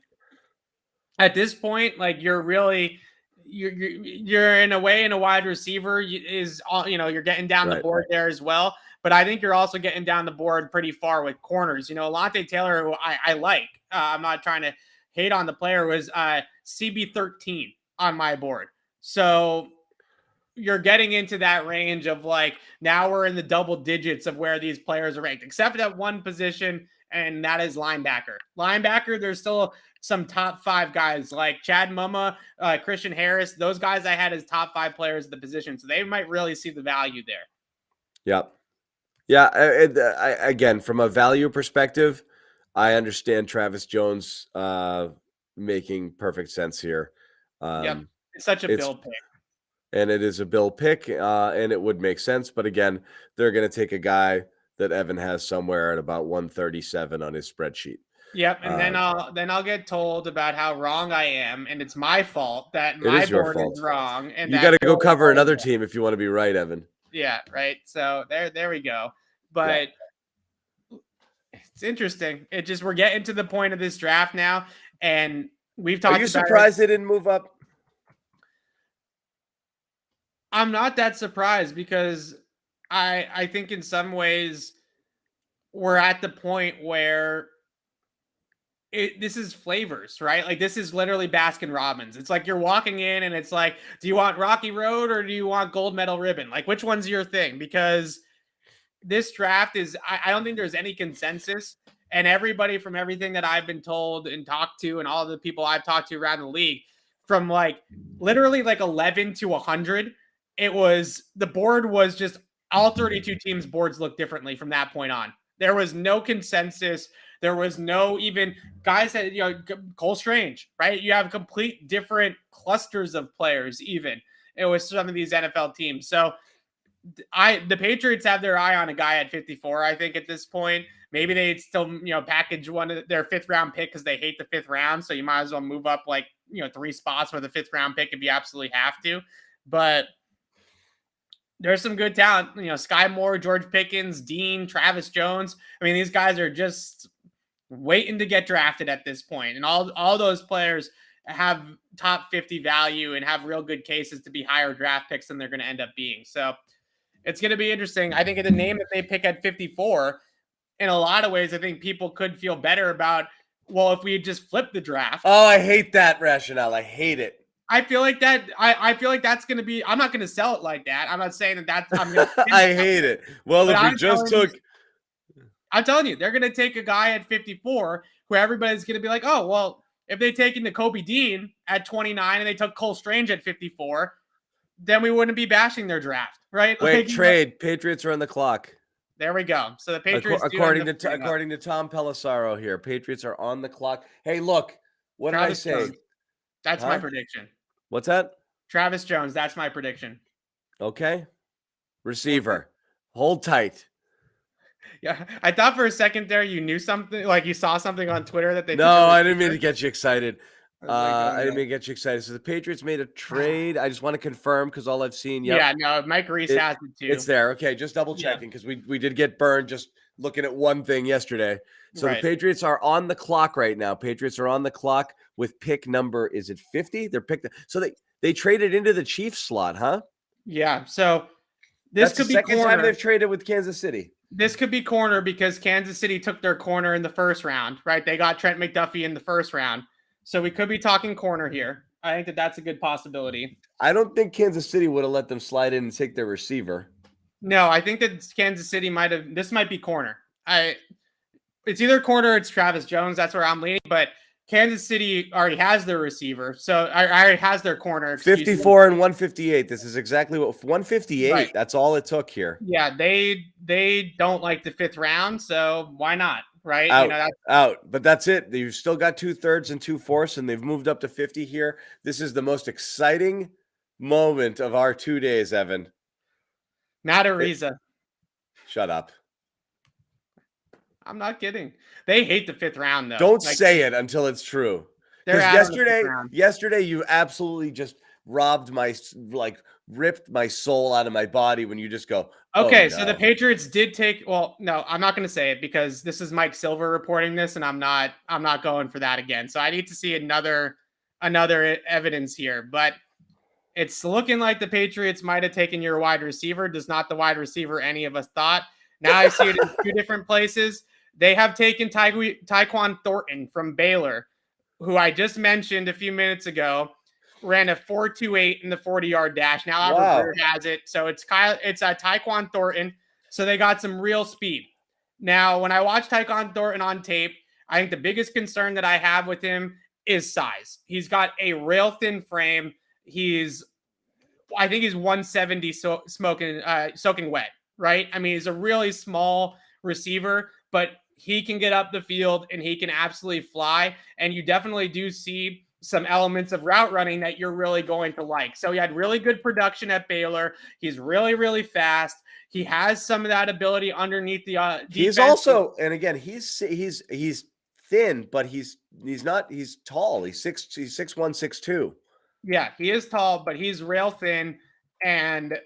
At this point, like you're in a way in a wide receiver you're getting down the board there as well. But I think you're also getting down the board pretty far with corners. Alontae Taylor, who I like, I'm not trying to hate on the player, was CB13 on my board. So you're getting into that range of like, now we're in the double digits of where these players are ranked, except at one position, and that is linebacker. Linebacker, there's still some top 5 guys like Chad Mumma, Christian Harris. Those guys I had as top 5 players at the position. So they might really see the value there. Yep. Yeah. Again, from a value perspective, I understand Travis Jones making perfect sense here. Yep. It's such a Bill pick. And it is a Bill pick, and it would make sense. But again, they're going to take a guy that Evan has somewhere at about 137 on his spreadsheet. Yep, and then I'll get told about how wrong I am, and it's my fault that my board is wrong. And you got to go cover another team if you want to be right, Evan. Yeah, right. So there we go. But it's interesting. We're getting to the point of this draft now, and we've talked. Are you surprised they didn't move up? I'm not that surprised because I think in some ways we're at the point where this is flavors, right? Like this is literally Baskin Robbins. It's like you're walking in and it's like, do you want Rocky Road or do you want gold medal ribbon? Like which one's your thing? Because this draft is, I don't think there's any consensus, and everybody from everything that I've been told and talked to and all the people I've talked to around the league from like literally like 11 to 100, the board was just all 32 teams' boards look differently from that point on. There was no consensus. There was no even guys that, Cole Strange, right? You have complete different clusters of players, even. It was some of these NFL teams. So the Patriots have their eye on a guy at 54, I think, at this point. Maybe they'd still, package one of their 5th round pick because they hate the 5th round. So you might as well move up 3 spots for the 5th round pick if you absolutely have to. But there's some good talent, Sky Moore, George Pickens, Dean, Travis Jones. I mean, these guys are just waiting to get drafted at this point. And all those players have top 50 value and have real good cases to be higher draft picks than they're going to end up being. So it's going to be interesting. I think the name that they pick at 54, in a lot of ways, I think people could feel better about, well, if we had just flipped the draft. Oh, I hate that rationale. I hate it. I feel like that. I feel like that's going to be. I'm not going to sell it like that. I'm not saying that that's. I hate it. Well, if we just took. I'm telling you, they're going to take a guy at 54 who everybody's going to be like, oh, well, if they taken the Kobe Dean at 29 and they took Cole Strange at 54, then we wouldn't be bashing their draft, right? Wait, trade. Patriots are on the clock. There we go. So the Patriots, according to Tom Pelissaro here, Patriots are on the clock. Hey, look, what Travis did I say? Jones. That's my prediction. What's that? Travis Jones. That's my prediction. Okay. Receiver. Hold tight. Yeah, I thought for a second there you knew something, like you saw something on Twitter that they. No, I didn't mean to get you excited. I didn't mean to get you excited. So the Patriots made a trade. I just want to confirm because all I've seen. Yep, yeah, no, Mike Reese has it too. It's there. Okay, just double checking because we did get burned just looking at one thing yesterday. So the Patriots are on the clock right now. Patriots are on the clock with pick number. Is it 50? They're picked. So they traded into the Chiefs slot, huh? Yeah. So this could be the second time they've traded with Kansas City. This could be corner because Kansas City took their corner in the first round, right? They got Trent McDuffie in the first round. So we could be talking corner here. I think that's a good possibility. I don't think Kansas City would have let them slide in and take their receiver. No, I think that Kansas City this might be corner. It's either corner or it's Travis Jones. That's where I'm leaning. But Kansas City already has their receiver. So already has their corner. 54 and 158. This is exactly what 158. Right. That's all it took here. Yeah, they don't like the fifth round. So why not? Right? Out. But that's it. You've still got 2/3 and 2/4, and they've moved up to 50 here. This is the most exciting moment of our 2 days, Evan. Matt Ariza. Shut up. I'm not kidding. They hate the fifth round, though. Don't say it until it's true. Because yesterday you absolutely just ripped my soul out of my body when you just go, okay, oh, so the Patriots did take, well, no, I'm not going to say it because this is Mike Silver reporting this, and I'm not going for that again. So I need to see another evidence here, but it's looking like the Patriots might have taken your wide receiver. Does not the wide receiver any of us thought. Now I see it in two different places. They have taken Taekwon Thornton from Baylor, who I just mentioned a few minutes ago, ran a 4.28 in the 40-yard dash. Now Albert Bird has it. So it's Taekwon Thornton. So they got some real speed. Now, when I watch Taekwon Thornton on tape, I think the biggest concern that I have with him is size. He's got a rail thin frame. I think he's 170 soaking wet, right? I mean, he's a really small receiver, but he can get up the field and he can absolutely fly. And you definitely do see some elements of route running that you're really going to like. So he had really good production at Baylor. He's really, really fast. He has some of that ability underneath the defense. He's also, and again, he's thin, but he's tall. He's 6'1", 6'2". Yeah, he is tall, but he's rail thin, and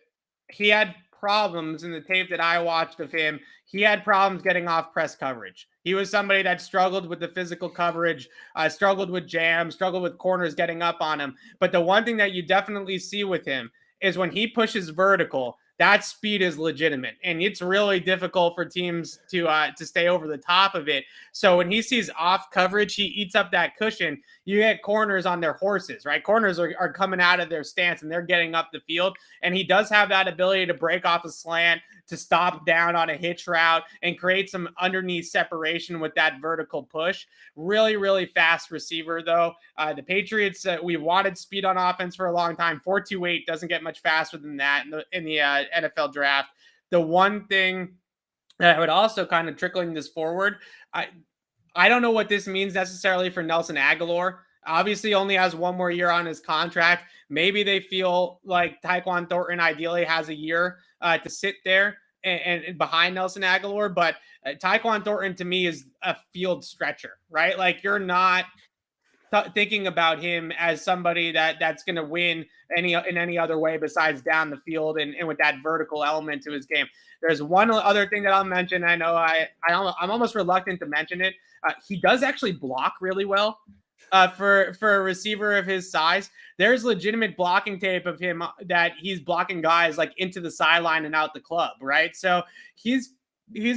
he had problems in the tape that I watched of him. He had problems getting off press coverage. He was somebody that struggled with the physical coverage, struggled with jams, struggled with corners getting up on him. But the one thing that you definitely see with him is when he pushes vertical, that speed is legitimate, and it's really difficult for teams to stay over the top of it. So when he sees off coverage, he eats up that cushion. You get corners on their horses, right? Corners are coming out of their stance, and they're getting up the field, and he does have that ability to break off a slant, to stop down on a hitch route, and create some underneath separation with that vertical push. Really, really fast receiver, though. The Patriots, we wanted speed on offense for a long time. 4.28 doesn't get much faster than that in the NFL draft. The one thing that I would also kind of trickling this forward, I don't know what this means necessarily for Nelson Agholor. Obviously only has one more year on his contract. Maybe they feel like Taekwon Thornton ideally has a year to sit there and behind Nelson Agholor. But Taekwon Thornton to me is a field stretcher, right? Like you're not thinking about him as somebody that's going to win in any other way besides down the field and with that vertical element to his game. There's one other thing that I'll mention. I know I'm almost reluctant to mention it. He does actually block really well. For a receiver of his size, there's legitimate blocking tape of him that he's blocking guys like into the sideline and out the club, right? So he's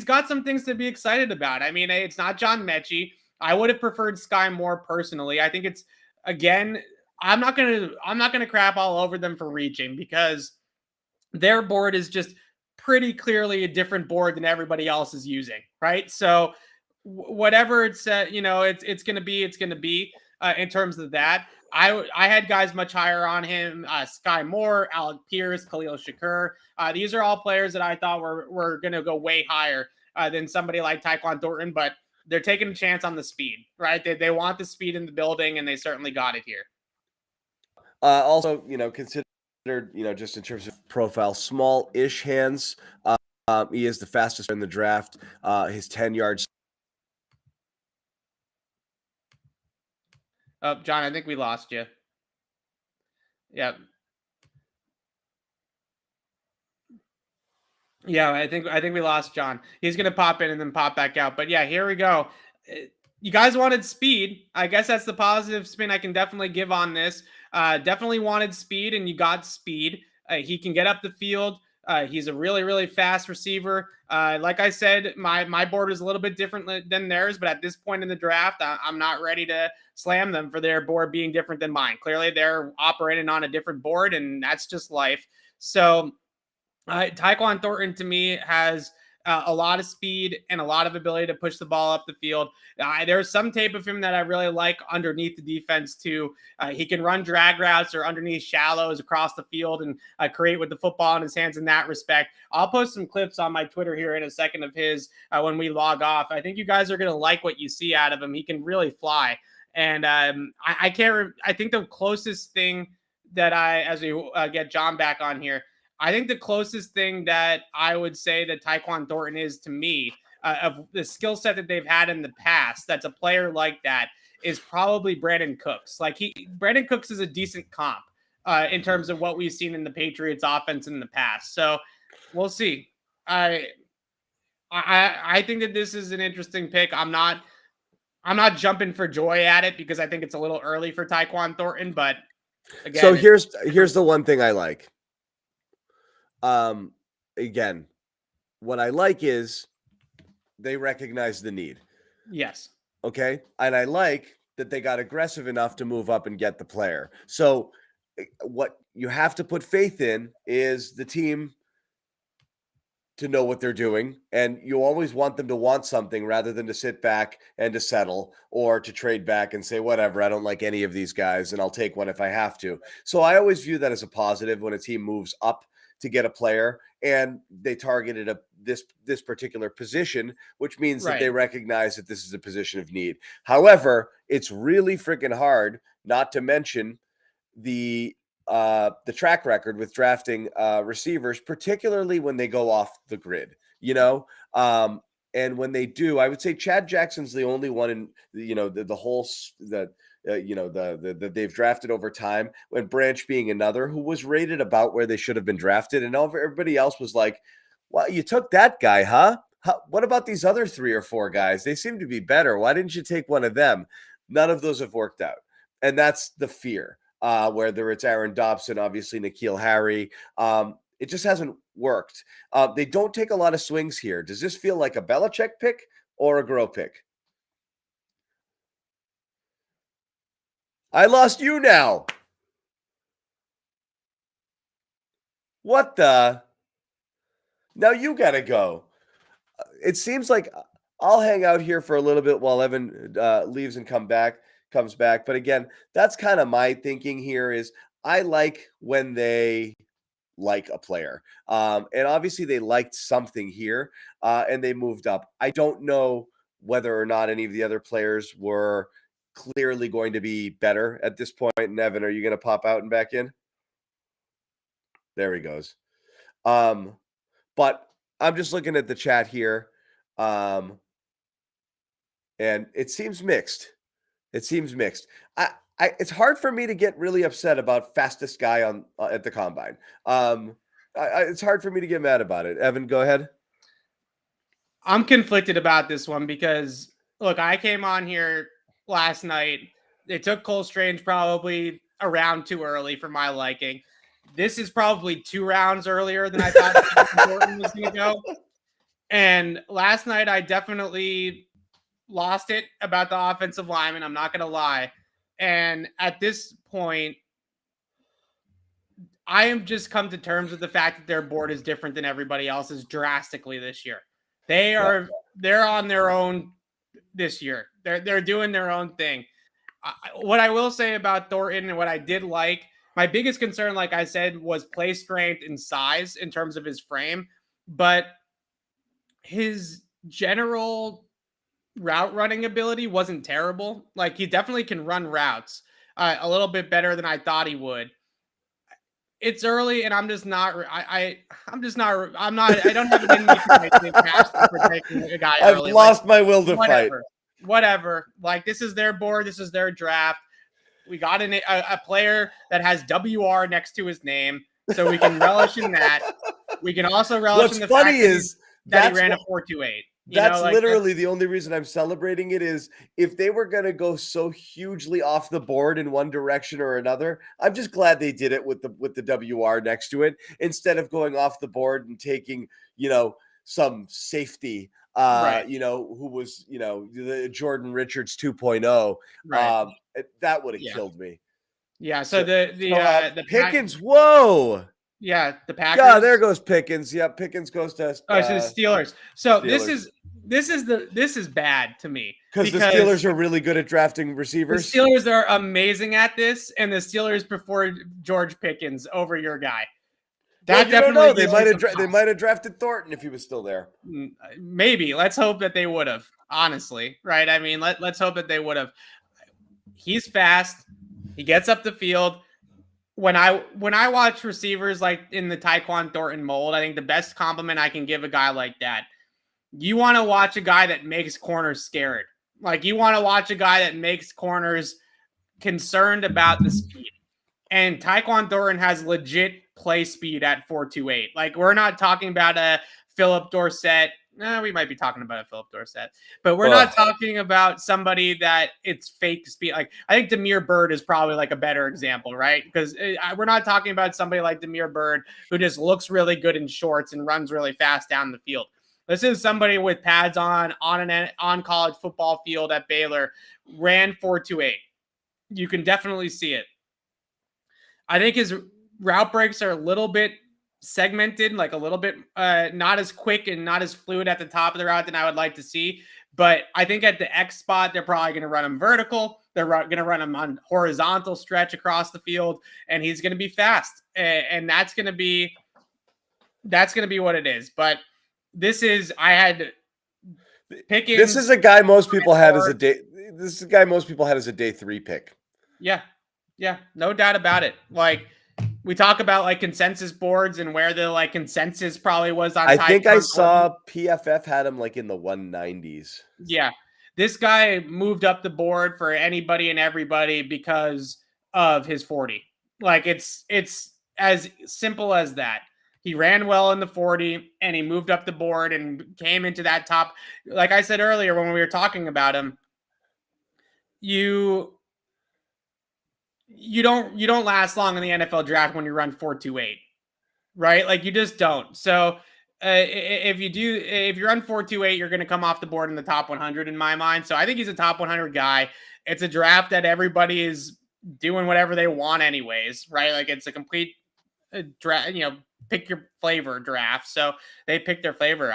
got some things to be excited about. I mean, it's not John Mechie. I would have preferred Sky Moore personally. I think it's, again, I'm not gonna crap all over them for reaching, because their board is just pretty clearly a different board than everybody else is using, right? So whatever it's it's gonna be in terms of that. I had guys much higher on him: Sky Moore, Alec Pierce, Khalil Shakur. These are all players that I thought were going to go way higher than somebody like Taekwon Thornton, but they're taking a chance on the speed, right? They want the speed in the building, and they certainly got it here. Also, considered, just in terms of profile, small-ish hands. He is the fastest in the draft. His 10 yards. Oh, John, I think we lost you. Yeah. Yeah, I think we lost John. He's gonna pop in and then pop back out. But yeah, here we go. You guys wanted speed. I guess that's the positive spin I can definitely give on this. Definitely wanted speed, and you got speed. He can get up the field. He's a really, really fast receiver. Like I said, my board is a little bit different than theirs, but at this point in the draft, I'm not ready to slam them for their board being different than mine. Clearly, they're operating on a different board, and that's just life. So Taekwon Thornton, to me, has a lot of speed and a lot of ability to push the ball up the field. There's some tape of him that I really like underneath the defense too. He can run drag routes or underneath shallows across the field and create with the football in his hands in that respect. I'll post some clips on my Twitter here in a second of his when we log off. I think you guys are going to like what you see out of him. He can really fly. And I think the closest thing that as we get John back on here, I think the closest thing that I would say that Taekwon Thornton is to me of the skill set that they've had in the past, that's a player like that, is probably Brandon Cooks. Brandon Cooks is a decent comp in terms of what we've seen in the Patriots offense in the past. So we'll see. I think that this is an interesting pick. I'm not jumping for joy at it because I think it's a little early for Taekwon Thornton, but again, so here's the one thing I like. Again, what I like is they recognize the need. Yes. Okay. And I like that they got aggressive enough to move up and get the player. So what you have to put faith in is the team to know what they're doing. And you always want them to want something rather than to sit back and to settle or to trade back and say, whatever, I don't like any of these guys and I'll take one if I have to. So I always view that as a positive when a team moves up to get a player and they targeted this particular position, which means that they recognize that this is a position of need. However, it's really freaking hard not to mention the track record with drafting receivers, particularly when they go off the grid, and when they do, I would say Chad Jackson's the only one in, the whole that they've drafted over time, when Branch being another who was rated about where they should have been drafted. And everybody else was like, well, you took that guy, huh? What about these other 3 or 4 guys? They seem to be better. Why didn't you take one of them? None of those have worked out. And that's the fear. Whether it's Aaron Dobson, obviously N'Keal Harry, it just hasn't worked. They don't take a lot of swings here. Does this feel like a Belichick pick or a Groh pick? I lost you now. What the? Now you got to go. It seems like I'll hang out here for a little bit while Evan leaves and comes back. But again, that's kind of my thinking here is I like when they like a player. And obviously they liked something here and they moved up. I don't know whether or not any of the other players were clearly going to be better at this point. And Evan, are you going to pop out and back in? There he goes. But I'm just looking at the chat here. And it seems mixed. It seems mixed. It's hard for me to get really upset about fastest guy on at the combine. It's hard for me to get mad about it. Evan, go ahead. I'm conflicted about this one because, look, I came on here last night. It took Cole Strange probably a round too early for my liking. This is probably 2 rounds earlier than I thought Thornton was going to go. And last night, I definitely lost it about the offensive lineman. I'm not going to lie. And at this point, I am just come to terms with the fact that their board is different than everybody else's drastically this year. They're on their own this year. They're doing their own thing. What I will say about Thornton and what I did like, my biggest concern, like I said, was play strength and size in terms of his frame, but his general route running ability wasn't terrible. Like, he definitely can run routes a little bit better than I thought he would. It's early, and I'm just not. I don't have it in me to protect a guy early. I've lost my will to fight. Whatever. Like, this is their board. This is their draft. We got a player that has WR next to his name, so we can relish in that. We can also relish in the fact that he ran a 4.28. That's literally the only reason I'm celebrating it is if they were going to go so hugely off the board in one direction or another, I'm just glad they did it with the WR next to it instead of going off the board and taking, some safety, who was, the Jordan Richards 2.0. Right. That would have killed me. Yeah. So the Pickens, whoa. Yeah, the Packers. Yeah, there goes Pickens. Yeah, Pickens goes to so the Steelers. So Steelers. This is bad to me because the Steelers are really good at drafting receivers. The Steelers are amazing at this, and the Steelers prefer George Pickens over your guy. That definitely. They might have drafted Thornton if he was still there. Maybe. Let's hope that they would have. Honestly, right? I mean, let's hope that they would have. He's fast. He gets up the field. When I watch receivers like in the Taekwon Thornton mold, I think the best compliment I can give a guy like that, you want to watch a guy that makes corners scared. Like, you want to watch a guy that makes corners concerned about the speed. And Taekwon Thornton has legit play speed at 4.28. Like, we're not talking about a Philip Dorsett. We might be talking about a Philip Dorsett, but we're not talking about somebody that it's fake speed. Like, I think Damiere Byrd is probably like a better example, right? Because we're not talking about somebody like Damiere Byrd who just looks really good in shorts and runs really fast down the field. This is somebody with pads on college football field at Baylor, ran 4.28. You can definitely see it. I think his route breaks are a little bit segmented, like a little bit not as quick and not as fluid at the top of the route than I would like to see. But I think at the X spot, they're probably going to run him vertical. They're going to run him on horizontal stretch across the field, and he's going to be fast. And that's going to be what it is. But this is Pickens. This is a guy most people had as a day 3 pick. Yeah, no doubt about it. Like, we talk about like consensus boards and where the like consensus probably was on. I think I saw PFF had him like in the 190s. Yeah. This guy moved up the board for anybody and everybody because of his 40. Like, it's as simple as that. He ran well in the 40 and he moved up the board and came into that top. Like I said earlier, when we were talking about him, you don't last long in the NFL draft when you run 4.28, right? Like, you just don't. So if you run 4.28, you're going to come off the board in the top 100 in my mind. So I think he's a top 100 guy. It's a draft that everybody is doing whatever they want anyways, right? Like, it's a complete draft, pick your flavor draft. So they pick their flavor.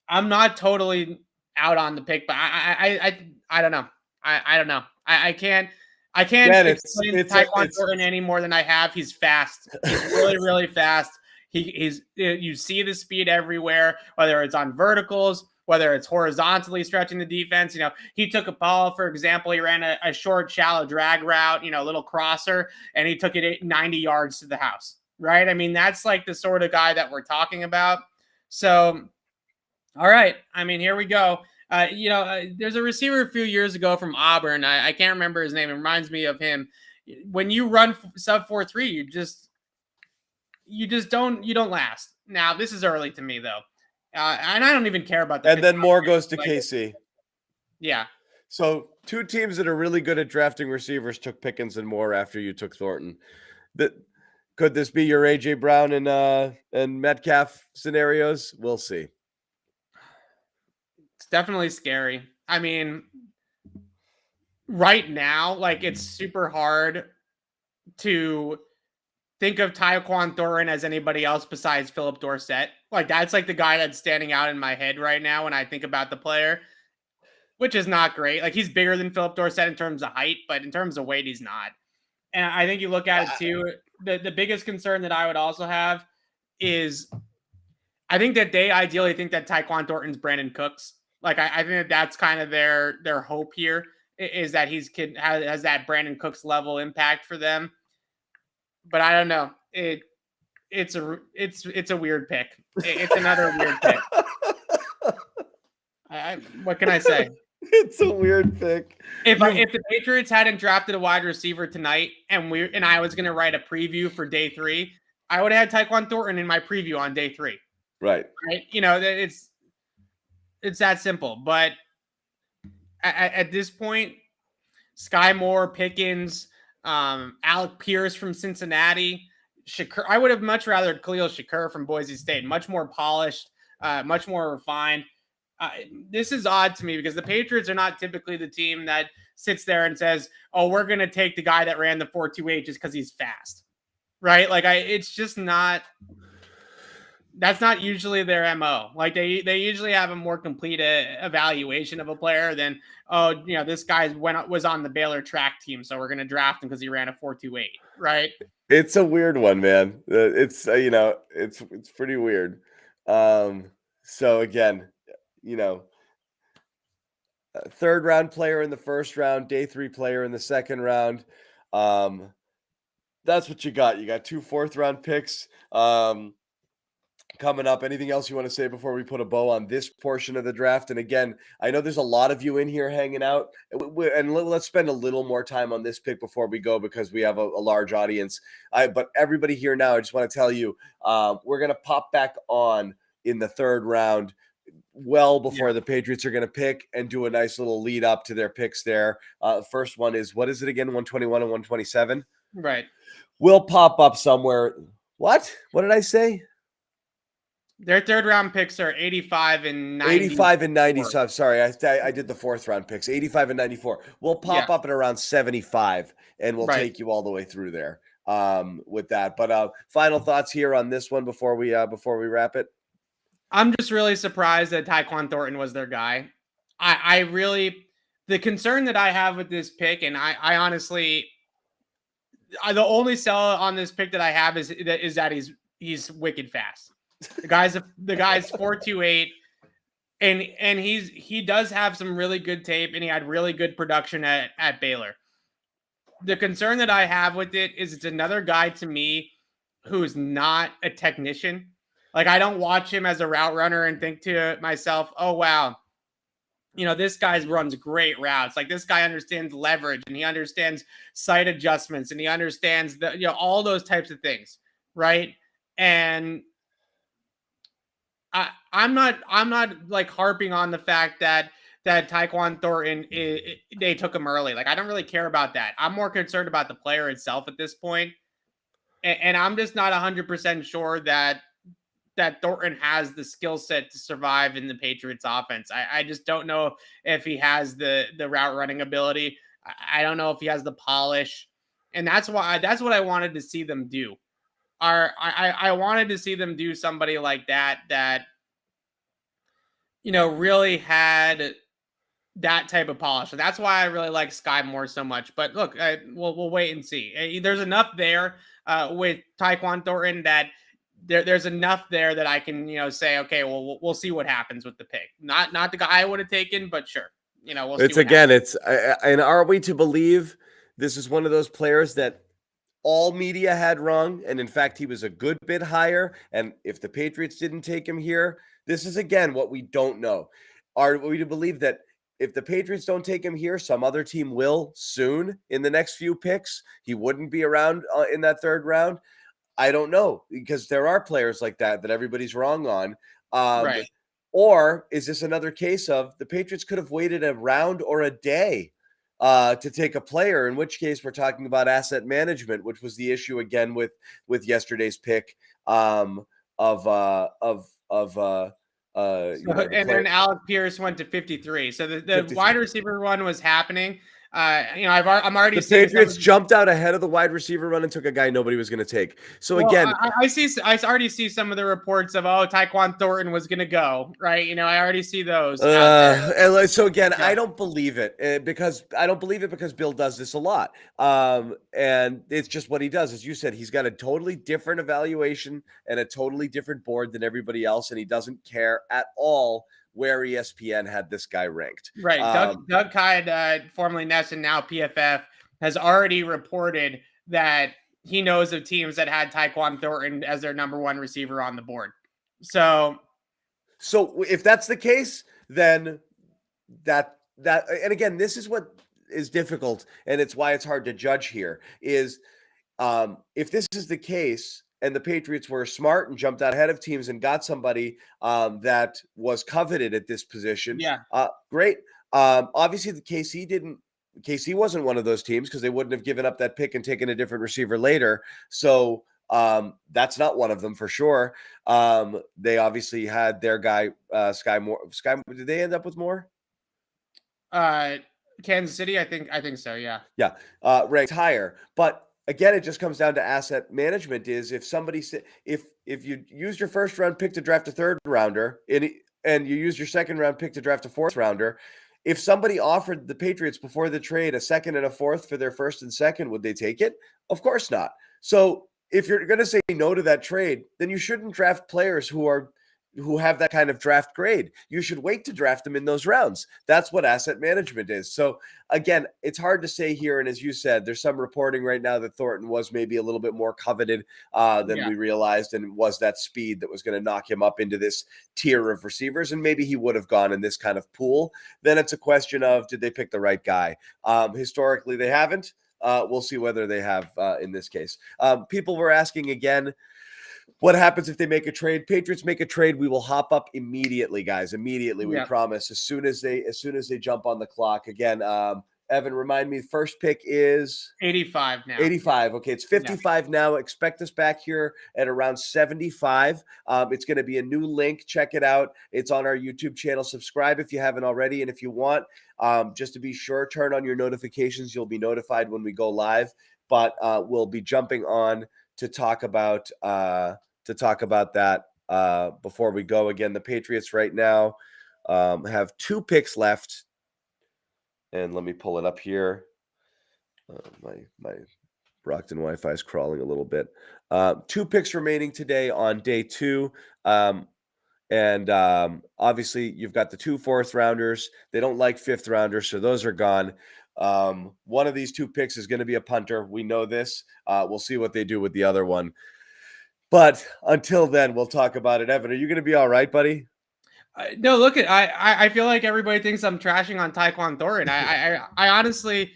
I'm not totally out on the pick, but I don't know. I don't know. I can't explain Taekwon Thornton any more than I have. He's fast. He's really, really fast. You see the speed everywhere, whether it's on verticals, whether it's horizontally stretching the defense. He took a ball, for example, he ran a short, shallow drag route, a little crosser, and he took it 90 yards to the house, right? I mean, that's like the sort of guy that we're talking about. So, all right. I mean, here we go. There's a receiver a few years ago from Auburn. I can't remember his name. It reminds me of him. When you run sub 4.3, you don't last. Now this is early to me though, and I don't even care about the. And then more goes to KC. Yeah. So 2 teams that are really good at drafting receivers took Pickens and Moore after you took Thornton. Could this be your AJ Brown and Metcalf scenarios? We'll see. It's definitely scary. I mean, right now, like it's super hard to think of Taekwon Thornton as anybody else besides Philip Dorsett. Like that's like the guy that's standing out in my head right now when I think about the player, which is not great. Like he's bigger than Philip Dorsett in terms of height, but in terms of weight, he's not. And I think you look at it too. The biggest concern that I would also have is I think that they ideally think that Taekwon Thornton's Brandon Cooks. Like I think that that's kind of their hope here is that has that Brandon Cooks level impact for them. But I don't know. It's a weird pick. It's another weird pick. What can I say? It's a weird pick. If the Patriots hadn't drafted a wide receiver tonight and I was going to write a preview for day 3, I would have had Taekwon Thornton in my preview on day 3. Right. It's that simple. But at this point, Sky Moore, Pickens, Alec Pierce from Cincinnati, Shakur. I would have much rather Khalil Shakur from Boise State. Much more polished, much more refined. This is odd to me because the Patriots are not typically the team that sits there and says, "Oh, we're going to take the guy that ran the 4.28 just because he's fast," right? Like it's just not. That's not usually their MO. Like they usually have a more complete evaluation of a player than, oh, this guy was on the Baylor track team, so we're going to draft him because he ran a 4.28, right? It's a weird one, man. It's it's pretty weird. So again, third round player in the first round, day 3 player in the second round. That's what you got. You got 2 4th round picks. Coming up, anything else you want to say before we put a bow on this portion of the draft? And again, I know there's a lot of you in here hanging out, and let's spend a little more time on this pick before we go because we have a large audience. But everybody here now, I just want to tell you, we're going to pop back on in the 3rd round well before the Patriots are going to pick and do a nice little lead up to their picks there. First one is, what is it again? 121 and 127? Right. We'll pop up somewhere. What did I say? Their 3rd round picks are 85 and 90. 85 and 90. So I'm sorry. I did the 4th round picks, 85 and 94. We'll pop up at around 75 and we'll take you all the way through there with that. But final thoughts here on this one before we wrap it. I'm just really surprised that Taekwon Thornton was their guy. The concern that I have with this pick, and I honestly, the only sell on this pick that I have is that he's wicked fast. The guy's 4.28, and he does have some really good tape, and he had really good production at Baylor. The concern that I have with it is it's another guy to me who's not a technician. Like I don't watch him as a route runner and think to myself, "Oh wow, this guy runs great routes. Like this guy understands leverage and he understands sight adjustments and he understands all those types of things, right?" And I'm not like harping on the fact that Taekwon Thornton they took him early. Like I don't really care about that. I'm more concerned about the player itself at this point, and I'm just not 100% sure that Thornton has the skill set to survive in the Patriots offense. I just don't know if he has the route running ability. I don't know if he has the polish, and that's what I wanted to see them do. I wanted to see them do somebody like that really had that type of polish. And that's why I really like Sky Moore so much. But look, we'll wait and see. There's enough there with Taekwon Thornton that there's enough there that I can say, okay, well, we'll see what happens with the pick. Not the guy I would have taken, but sure, we'll see. It's again, happens. And are we to believe this is one of those players that all media had wrong, and in fact, he was a good bit higher. And if the Patriots didn't take him here, this is again what we don't know. Are we to believe that if the Patriots don't take him here, some other team will soon in the next few picks? He wouldn't be around in that third round. I don't know, because there are players like that everybody's wrong on. Right. Or is this another case of the Patriots could have waited a round or a day to take a player, in which case we're talking about asset management, which was the issue again with yesterday's pick of the And player then Alec Pierce went to 53. So the 53. wide receiver run was happening. I'm already The seeing Patriots jumped out ahead of the wide receiver run and took a guy nobody was going to take. So again, I already see some of the reports of Taekwon Thornton was going to go, right. I already see those out there. So again, Yeah. I don't believe it because Bill does this a lot. And it's just what he does. As you said, he's got a totally different evaluation and a totally different board than everybody else, and he doesn't care at all where ESPN had this guy ranked. Right. Doug Kyed, formerly Ness and now PFF, has already reported that he knows of teams that had Taekwon Thornton as their number one receiver on the board. So if that's the case, then and again, this is what is difficult, and it's why it's hard to judge here, is if this is the case and the Patriots were smart and jumped out ahead of teams and got somebody that was coveted at this position. Yeah. Great. Obviously, KC wasn't one of those teams, because they wouldn't have given up that pick and taken a different receiver later. So that's not one of them for sure. They obviously had their guy, Sky Moore. Did they end up with Moore? Kansas City, I think so. Yeah. Yeah. Ranked higher. But again, it just comes down to asset management. Is if somebody if you use your first round pick to draft a third rounder and you use your second round pick to draft a fourth rounder, if somebody offered the Patriots before the trade a second and a fourth for their first and second, would they take it? Of course not. So if you're going to say no to that trade, then you shouldn't draft players who have that kind of draft grade. You should wait to draft them in those rounds. That's what asset management is. So again, it's hard to say here. And as you said, there's some reporting right now that Thornton was maybe a little bit more coveted than we realized, and was that speed that was going to knock him up into this tier of receivers. And maybe he would have gone in this kind of pool. Then it's a question of, did they pick the right guy? Historically, they haven't. We'll see whether they have in this case. People were asking again, what happens if they make a trade? Patriots make a trade, we will hop up immediately, guys. Immediately, we promise. As soon as they jump on the clock. Again, Evan, remind me, first pick is 85 now. 85. Okay, it's 55 now. Expect us back here at around 75. It's going to be a new link. Check it out. It's on our YouTube channel. Subscribe if you haven't already, and if you want, just to be sure, turn on your notifications. You'll be notified when we go live. But we'll be jumping on to talk about that before we go. Again, the Patriots right now have 2 picks left, and let me pull it up here. My Brockton Wi-Fi is crawling a little bit. 2 picks remaining today on day 2. And obviously you've got the 2 fourth rounders. They don't like 5th rounders, so those are gone. One of these 2 picks is going to be a punter. We know this. We'll see what they do with the other one. But until then, we'll talk about it. Evan, are you going to be all right, buddy? No, look, I feel like everybody thinks I'm trashing on Taekwon Thornton. I honestly,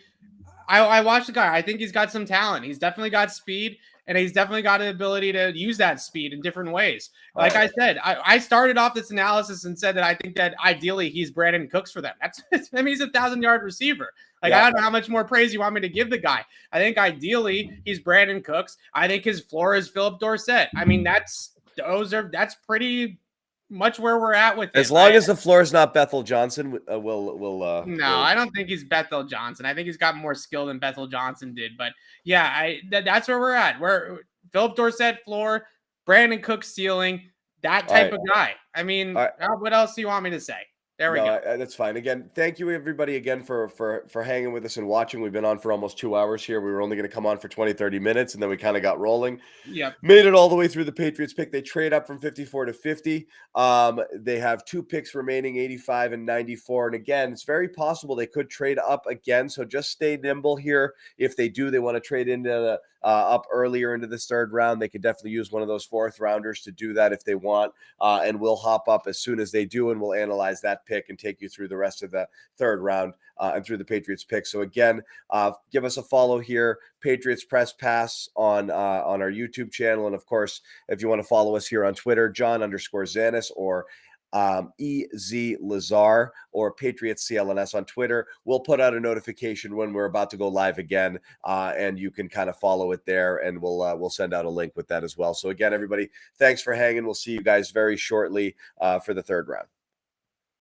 I watched the guy. I think he's got some talent. He's definitely got speed, and he's definitely got an ability to use that speed in different ways. Like I said, I started off this analysis and said that I think that ideally he's Brandon Cooks for them. He's a 1,000-yard receiver. I don't know how much more praise you want me to give the guy. I think ideally he's Brandon Cooks. I think his floor is Philip Dorsett. I mean, that's pretty much where we're at with it. As long as the floor is not Bethel Johnson, we'll I don't think he's Bethel Johnson. I think he's got more skill than Bethel Johnson did. But yeah, that's where we're at. We're Philip Dorsett floor, Brandon Cook ceiling, that type of guy. I mean, what else do you want me to say? There we go. That's fine. Again, thank you everybody again for hanging with us and watching. We've been on for almost 2 hours here. We were only going to come on for 20, 30 minutes, and then we kind of got rolling. Yep. Made it all the way through the Patriots pick. They trade up from 54 to 50. They have 2 picks remaining, 85 and 94. And again, it's very possible they could trade up again. So just stay nimble here. If they do, they want to trade into up earlier into this third round, they could definitely use one of those fourth rounders to do that if they want. And we'll hop up as soon as they do, and we'll analyze that pick and take you through the rest of the third round and through the Patriots pick. So again, give us a follow here, Patriots Press Pass on our YouTube channel. And of course, if you want to follow us here on Twitter, John_Zannis or EZ Lazar or Patriots CLNS on Twitter. We'll put out a notification when we're about to go live again, and you can kind of follow it there, and we'll send out a link with that as well. So again, everybody, thanks for hanging. We'll see you guys very shortly for the third round.